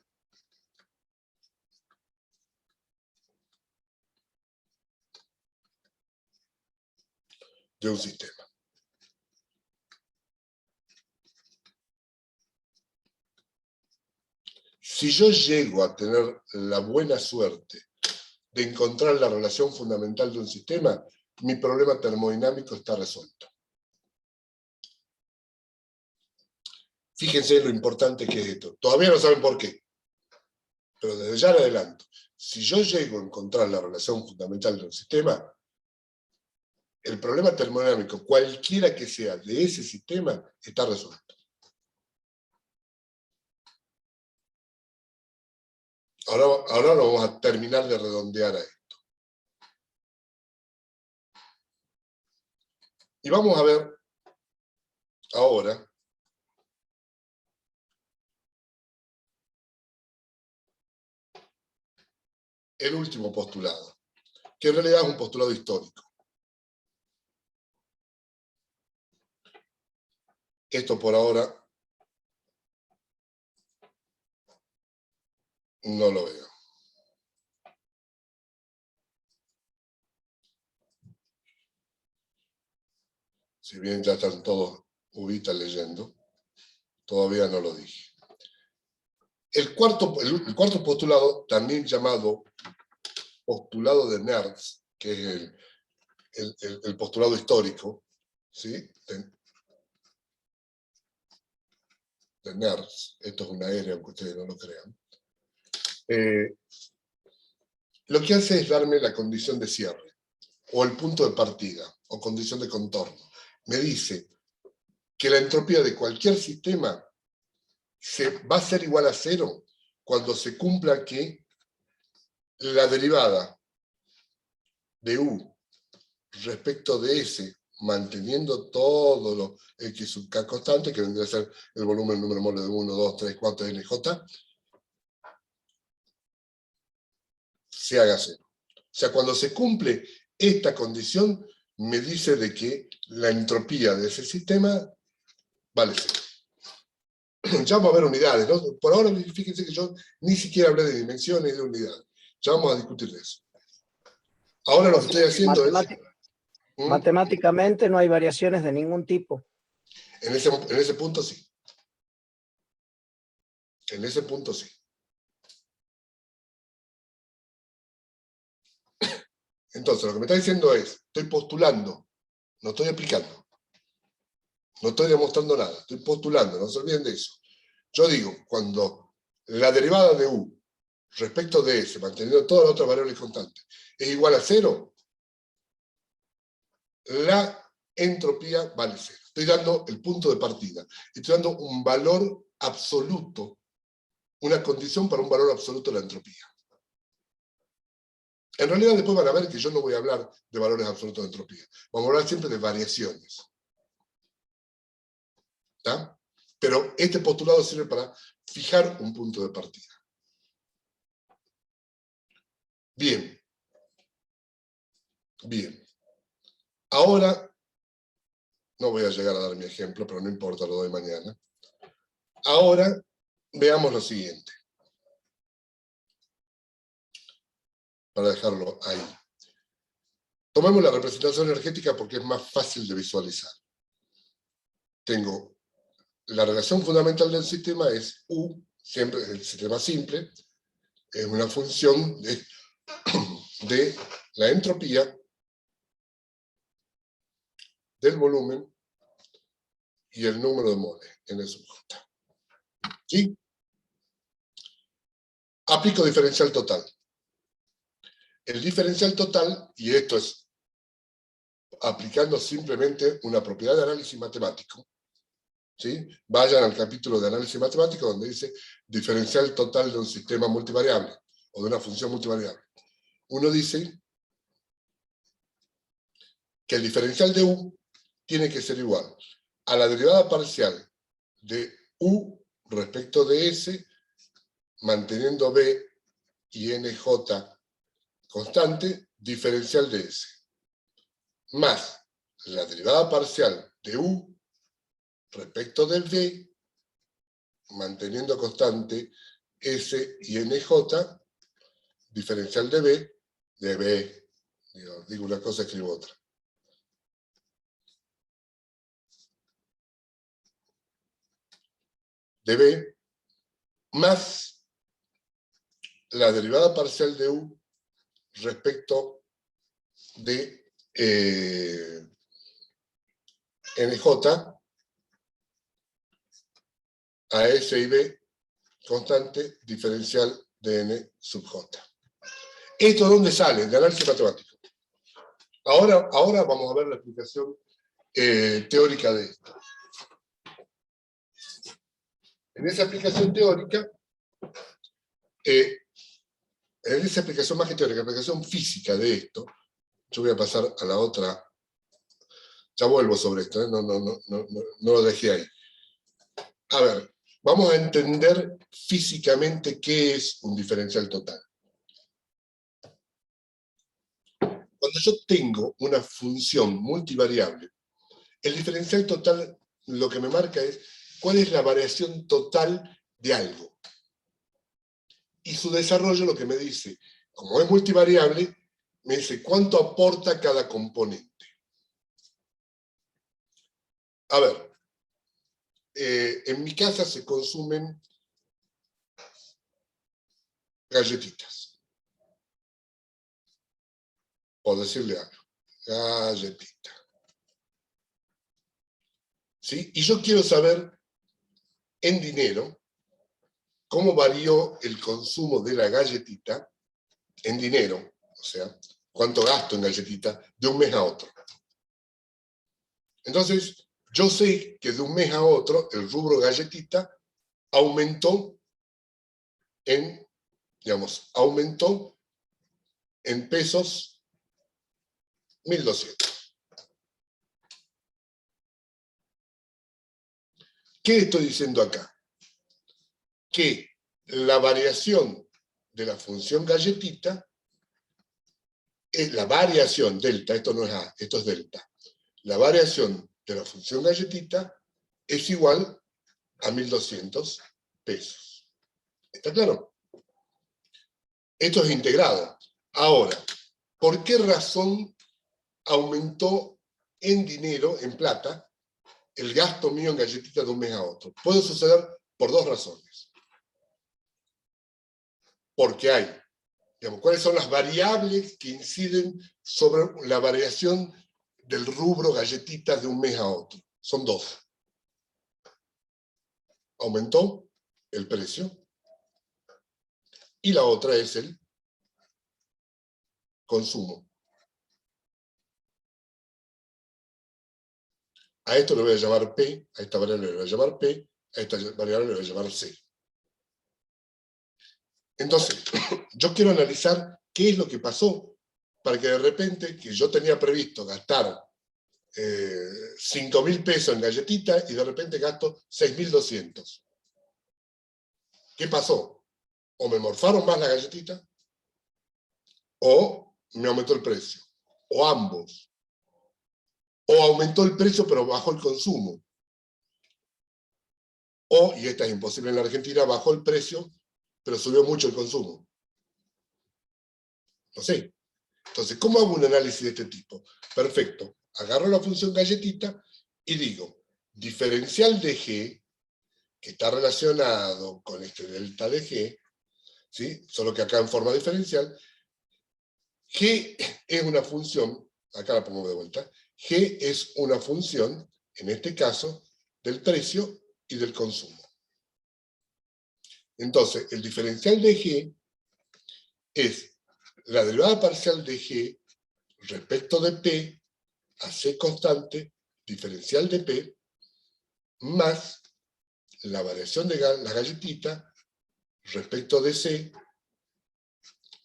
de un sistema. Si yo llego a tener la buena suerte de encontrar la relación fundamental de un sistema, mi problema termodinámico está resuelto. Fíjense lo importante que es esto. Todavía no saben por qué, pero desde ya le adelanto. Si yo llego a encontrar la relación fundamental de un sistema, el problema termodinámico, cualquiera que sea de ese sistema, está resuelto. Ahora lo vamos a terminar de redondear a esto. Y vamos a ver ahora el último postulado, que en realidad es un postulado histórico. Esto por ahora no lo veo. Si bien ya están todos ubitas leyendo, todavía no lo dije. El cuarto postulado, también llamado postulado de Nernst, que es el postulado histórico, ¿sí? de Nernst, esto es una R, aunque ustedes no lo crean, lo que hace es darme la condición de cierre, o el punto de partida, o condición de contorno. Me dice que la entropía de cualquier sistema va a ser igual a cero cuando se cumpla que la derivada de U respecto de S, manteniendo todo lo X sub K constante, que vendría a ser el volumen número mole de 1, 2, 3, 4, NJ, se haga cero. O sea, cuando se cumple esta condición, me dice de que la entropía de ese sistema vale cero. Ya vamos a ver unidades, ¿no? Por ahora, fíjense que yo ni siquiera hablé de dimensiones y de unidades. Ya vamos a discutir de eso. Ahora lo que estoy haciendo es... Matemáticamente no hay variaciones de ningún tipo. En ese punto sí. En ese punto sí. Entonces, lo que me está diciendo es, estoy postulando, no estoy aplicando. No estoy demostrando nada, estoy postulando, no se olviden de eso. Yo digo, cuando la derivada de U respecto de S, manteniendo todas las otras variables constantes, es igual a cero, la entropía vale cero. Estoy dando el punto de partida. Estoy dando un valor absoluto, una condición para un valor absoluto de la entropía. En realidad después van a ver que yo no voy a hablar de valores absolutos de entropía. Vamos a hablar siempre de variaciones. ¿Está? Pero este postulado sirve para fijar un punto de partida. Bien. Bien. Ahora, no voy a llegar a dar mi ejemplo, pero no importa, lo doy mañana. Ahora, veamos lo siguiente. Para dejarlo ahí. Tomemos la representación energética porque es más fácil de visualizar. Tengo la relación fundamental del sistema es U, siempre el sistema simple, es una función de la entropía del volumen y el número de moles en el sub J. ¿Sí? Aplico diferencial total. El diferencial total, y esto es aplicando simplemente una propiedad de análisis matemático, ¿sí? Vayan al capítulo de análisis matemático donde dice diferencial total de un sistema multivariable. o de una función multivariable, uno dice que el diferencial de U tiene que ser igual a la derivada parcial de U respecto de S, manteniendo B y NJ constante, diferencial de S, más la derivada parcial de U respecto del B, manteniendo constante S y NJ, diferencial de B, digo una cosa, escribo otra. De B, más la derivada parcial de U respecto de NJ a S y B, constante diferencial de N sub J. ¿Esto dónde sale? De análisis matemático. Ahora vamos a ver la explicación teórica de esto. En esa explicación teórica, en esa explicación más que teórica, la explicación física de esto, yo voy a pasar a la otra, ya vuelvo sobre esto, no lo dejé ahí. A ver, vamos a entender físicamente qué es un diferencial total. Cuando yo tengo una función multivariable, el diferencial total lo que me marca es cuál es la variación total de algo. Y su desarrollo lo que me dice, como es multivariable, me dice cuánto aporta cada componente. A ver, en mi casa se consumen galletitas. Por decirle algo. Galletita. ¿Sí? Y yo quiero saber, en dinero, cómo varió el consumo de la galletita, en dinero, o sea, cuánto gasto en galletita, de un mes a otro. Entonces, yo sé que de un mes a otro, el rubro galletita aumentó en, aumentó en pesos 1.200. ¿Qué estoy diciendo acá? Que la variación de la función galletita es la variación delta, esto no es A, esto es delta. La variación de la función galletita es igual a 1.200 pesos. ¿Está claro? Esto es integrado. Ahora, ¿por qué razón aumentó en dinero, en plata, el gasto mío en galletitas de un mes a otro? Puede suceder por dos razones. Porque hay, ¿cuáles son las variables que inciden sobre la variación del rubro galletitas de un mes a otro? Son dos. Aumentó el precio y la otra es el consumo. A esto le voy a llamar P, a esta variable le voy a llamar P, a esta variable le voy a llamar C. Entonces, yo quiero analizar qué es lo que pasó para que de repente, que yo tenía previsto gastar 5.000 pesos en galletitas y de repente gasto 6.200. ¿Qué pasó? O me morfaron más la galletita, o me aumentó el precio, o ambos. O aumentó el precio pero bajó el consumo. O, y esta es imposible en la Argentina, bajó el precio pero subió mucho el consumo. No sé. Entonces, ¿cómo hago un análisis de este tipo? Perfecto. Agarro la función galletita y digo, diferencial de G, que está relacionado con este delta de G, ¿sí? Solo que acá en forma diferencial, G es una función, acá la pongo de vuelta, G es una función, en este caso, del precio y del consumo. Entonces, el diferencial de G es la derivada parcial de G respecto de P a C constante, diferencial de P, más la variación de la galletita respecto de C,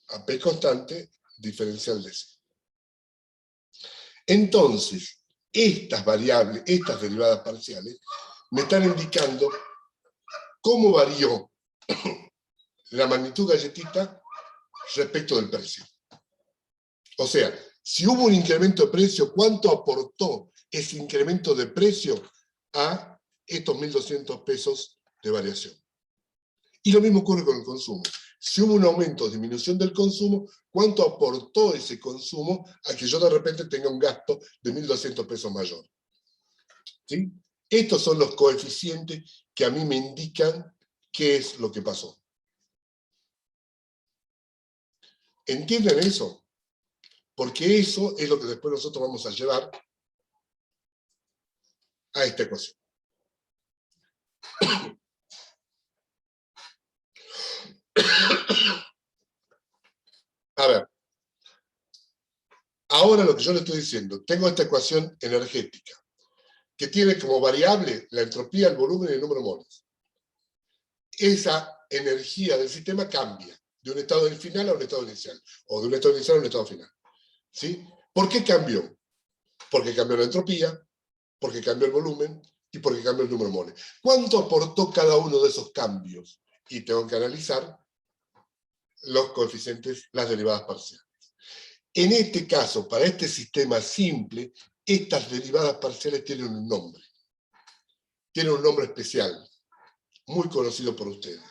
a P constante diferencial de C. Entonces, estas variables, estas derivadas parciales, me están indicando cómo varió la magnitud galletita respecto del precio. O sea, si hubo un incremento de precio, ¿cuánto aportó ese incremento de precio a estos 1.200 pesos de variación? Y lo mismo ocurre con el consumo. Si hubo un aumento o disminución del consumo, ¿cuánto aportó ese consumo a que yo de repente tenga un gasto de 1.200 pesos mayor? ¿Sí? Estos son los coeficientes que a mí me indican qué es lo que pasó. ¿Entienden eso? Porque eso es lo que después nosotros vamos a llevar a esta ecuación. A ver, ahora lo que yo le estoy diciendo, tengo esta ecuación energética, que tiene como variable la entropía, el volumen y el número de moles. Esa energía del sistema cambia de un estado final a un estado inicial, o de un estado inicial a un estado final. ¿Sí? ¿Por qué cambió? Porque cambió la entropía, porque cambió el volumen y porque cambió el número de moles. ¿Cuánto aportó cada uno de esos cambios? Y tengo que analizar los coeficientes, las derivadas parciales. En este caso, para este sistema simple, estas derivadas parciales tienen un nombre. Tienen un nombre especial, muy conocido por ustedes.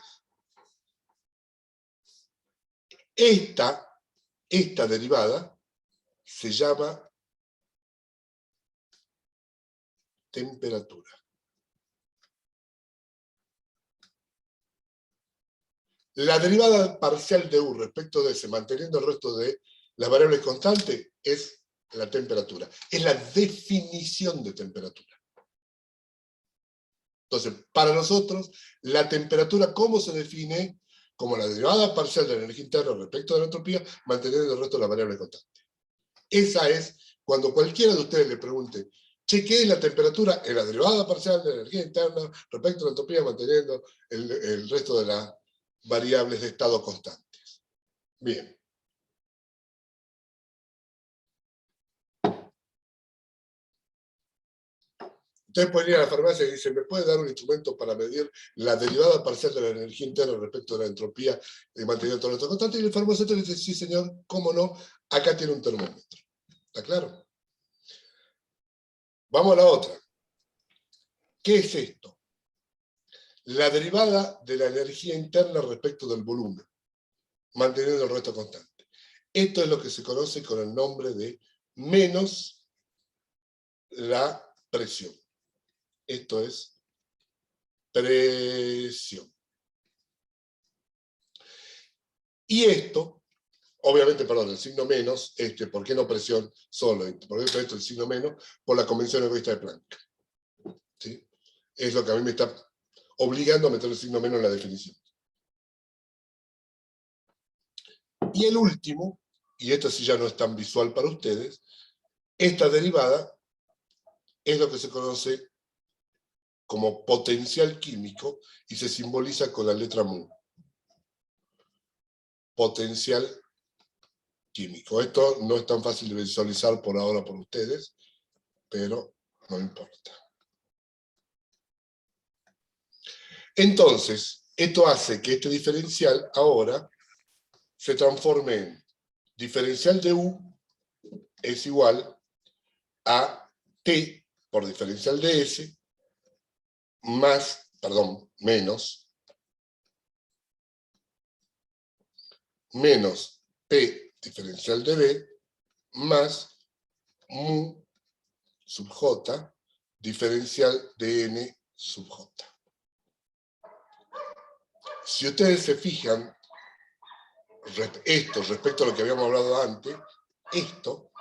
Esta derivada se llama temperatura. La derivada parcial de U respecto de S, manteniendo el resto de las variables constantes, es la temperatura. Es la definición de temperatura. Entonces, para nosotros, la temperatura, ¿cómo se define? Como la derivada parcial de la energía interna respecto de la entropía, manteniendo el resto de las variables constantes. Esa es, cuando cualquiera de ustedes le pregunte, che, ¿qué es la temperatura? Es la derivada parcial de la energía interna respecto a la entropía, manteniendo el resto de las variables de estado constantes. Bien. Ustedes pueden ir a la farmacia y dicen, ¿me puede dar un instrumento para medir la derivada parcial de la energía interna respecto de la entropía y manteniendo todo esto constante? Y el farmacéutico dice, sí señor, cómo no, acá tiene un termómetro. ¿Está claro? Vamos a la otra. ¿Qué es esto? La derivada de la energía interna respecto del volumen, manteniendo el resto constante. Esto es lo que se conoce con el nombre de menos la presión. Esto es presión. Y esto, obviamente, perdón, el signo menos, ¿por qué no presión solo? ¿Por qué esto el signo menos? Por la convención egoísta de Planck. ¿Sí? Es lo que a mí me está obligando a meter el signo menos en la definición. Y el último, y esto sí ya no es tan visual para ustedes, esta derivada es lo que se conoce como potencial químico y se simboliza con la letra mu. Potencial químico. Esto no es tan fácil de visualizar por ahora por ustedes, pero no importa. Entonces, esto hace que este diferencial ahora se transforme en diferencial de U es igual a T por diferencial de S menos P diferencial de B más mu sub J diferencial de N sub J. Si ustedes se fijan, esto respecto a lo que habíamos hablado antes, esto,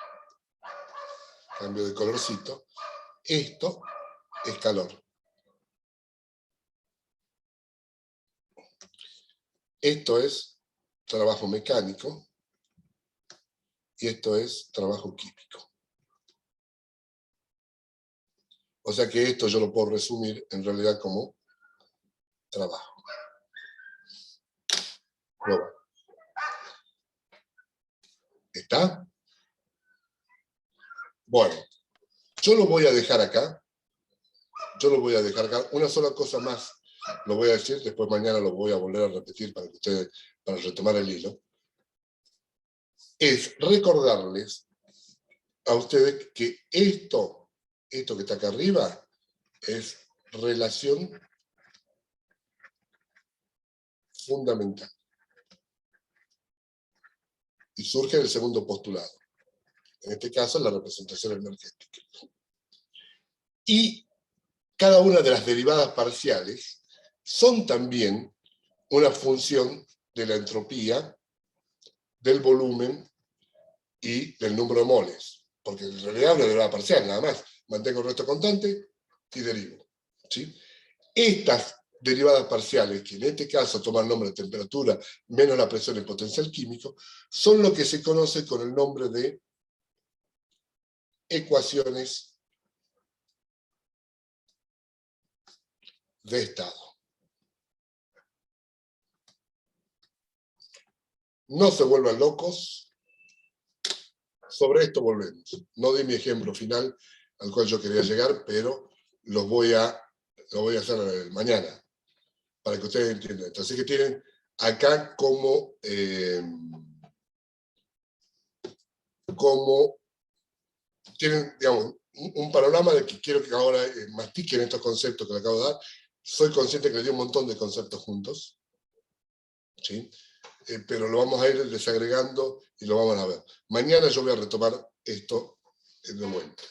cambio de colorcito, esto es calor. Esto es trabajo mecánico y esto es trabajo químico. O sea que esto yo lo puedo resumir en realidad como trabajo. Bueno. ¿Está? Bueno, yo lo voy a dejar acá. Una sola cosa más lo voy a decir, después mañana lo voy a volver a repetir para que ustedes, para retomar el hilo. Es recordarles a ustedes que esto que está acá arriba es relación fundamental. Y surge del segundo postulado. En este caso, la representación energética. Y cada una de las derivadas parciales son también una función de la entropía, del volumen y del número de moles. Porque en realidad es una derivada parcial, nada más. Mantengo el resto constante y derivo. ¿Sí? Estas derivadas parciales, que en este caso toman el nombre de temperatura menos la presión y potencial químico, son lo que se conoce con el nombre de ecuaciones de estado. No se vuelvan locos. Sobre esto volvemos. No di mi ejemplo final al cual yo quería llegar, pero lo voy a hacer mañana, para que ustedes entiendan esto. Así que tienen acá como tienen, digamos, un panorama de que quiero que ahora mastiquen estos conceptos que les acabo de dar. Soy consciente que les di un montón de conceptos juntos, ¿sí? Pero lo vamos a ir desagregando y lo vamos a ver. Mañana yo voy a retomar esto de vuelta.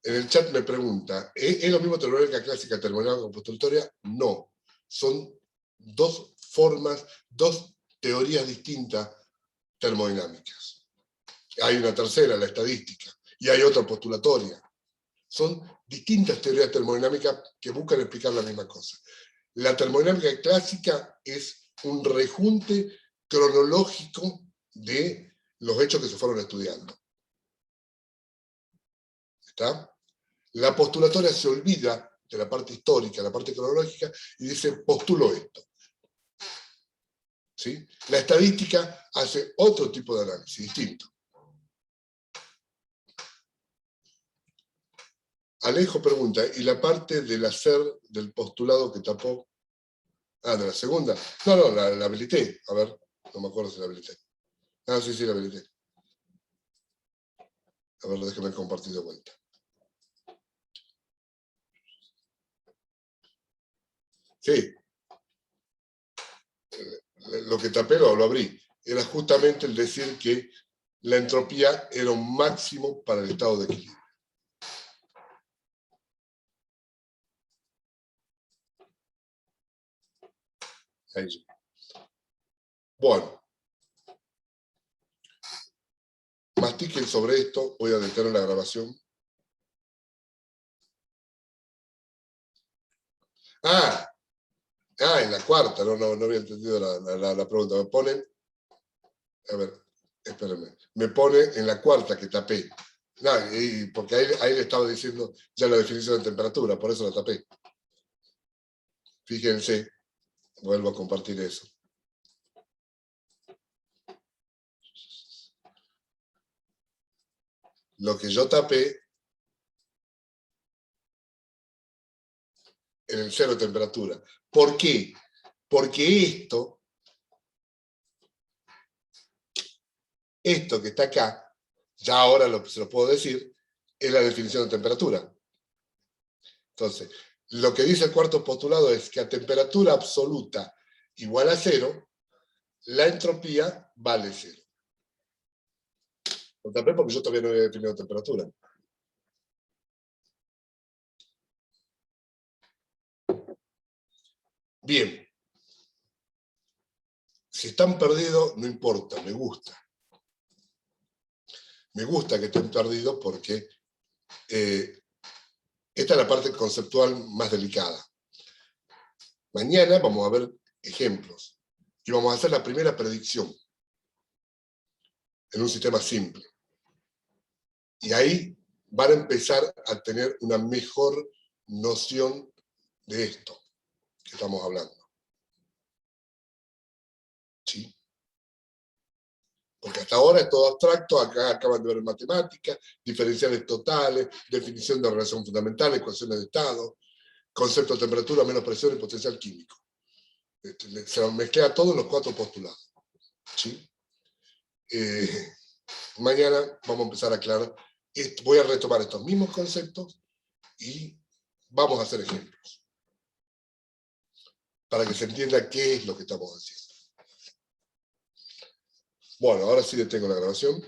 En el chat me pregunta, ¿es lo mismo termodinámica clásica, termodinámica postulatoria? No. Son dos formas, dos teorías distintas termodinámicas. Hay una tercera, la estadística, y hay otra postulatoria. Son distintas teorías termodinámicas que buscan explicar la misma cosa. La termodinámica clásica es un rejunte cronológico de los hechos que se fueron estudiando. ¿Está? La postulatoria se olvida de la parte histórica, la parte cronológica, y dice, postulo esto. ¿Sí? La estadística hace otro tipo de análisis, distinto. Alejo pregunta, ¿y la parte del hacer del postulado que tapó? Ah, de la segunda. No, la habilité. A ver, no me acuerdo si la habilité. Ah, sí, la habilité. A ver, déjame compartir de vuelta. Sí. Lo que tapé lo abrí. Era justamente el decir que la entropía era un máximo para el estado de equilibrio. Ahí. Bueno. Mastiquen sobre esto. Voy a detener la grabación. En la cuarta. No había entendido la pregunta. Me ponen... A ver, espérenme. Me pone en la cuarta que tapé. No, porque ahí le estaba diciendo ya la definición de temperatura, por eso la tapé. Fíjense, vuelvo a compartir eso. Lo que yo tapé en el cero de temperatura. ¿Por qué? Porque esto que está acá, ya ahora se lo puedo decir, es la definición de temperatura. Entonces, lo que dice el cuarto postulado es que a temperatura absoluta igual a cero, la entropía vale cero. Lo tapé porque yo todavía no había definido temperatura. Bien. Si están perdidos, no importa, me gusta. Me gusta que estén perdidos porque esta es la parte conceptual más delicada. Mañana vamos a ver ejemplos y vamos a hacer la primera predicción en un sistema simple. Y ahí van a empezar a tener una mejor noción de esto que estamos hablando. ¿Sí? Porque hasta ahora es todo abstracto, acá acaban de ver matemáticas, diferenciales totales, definición de relación fundamental, ecuaciones de estado, concepto de temperatura, menos presión y potencial químico. Se mezcla todo en los 4 postulados. ¿Sí? Mañana vamos a empezar a aclarar. Voy a retomar estos mismos conceptos y vamos a hacer ejemplos para que se entienda qué es lo que estamos haciendo. Bueno, ahora sí detengo la grabación.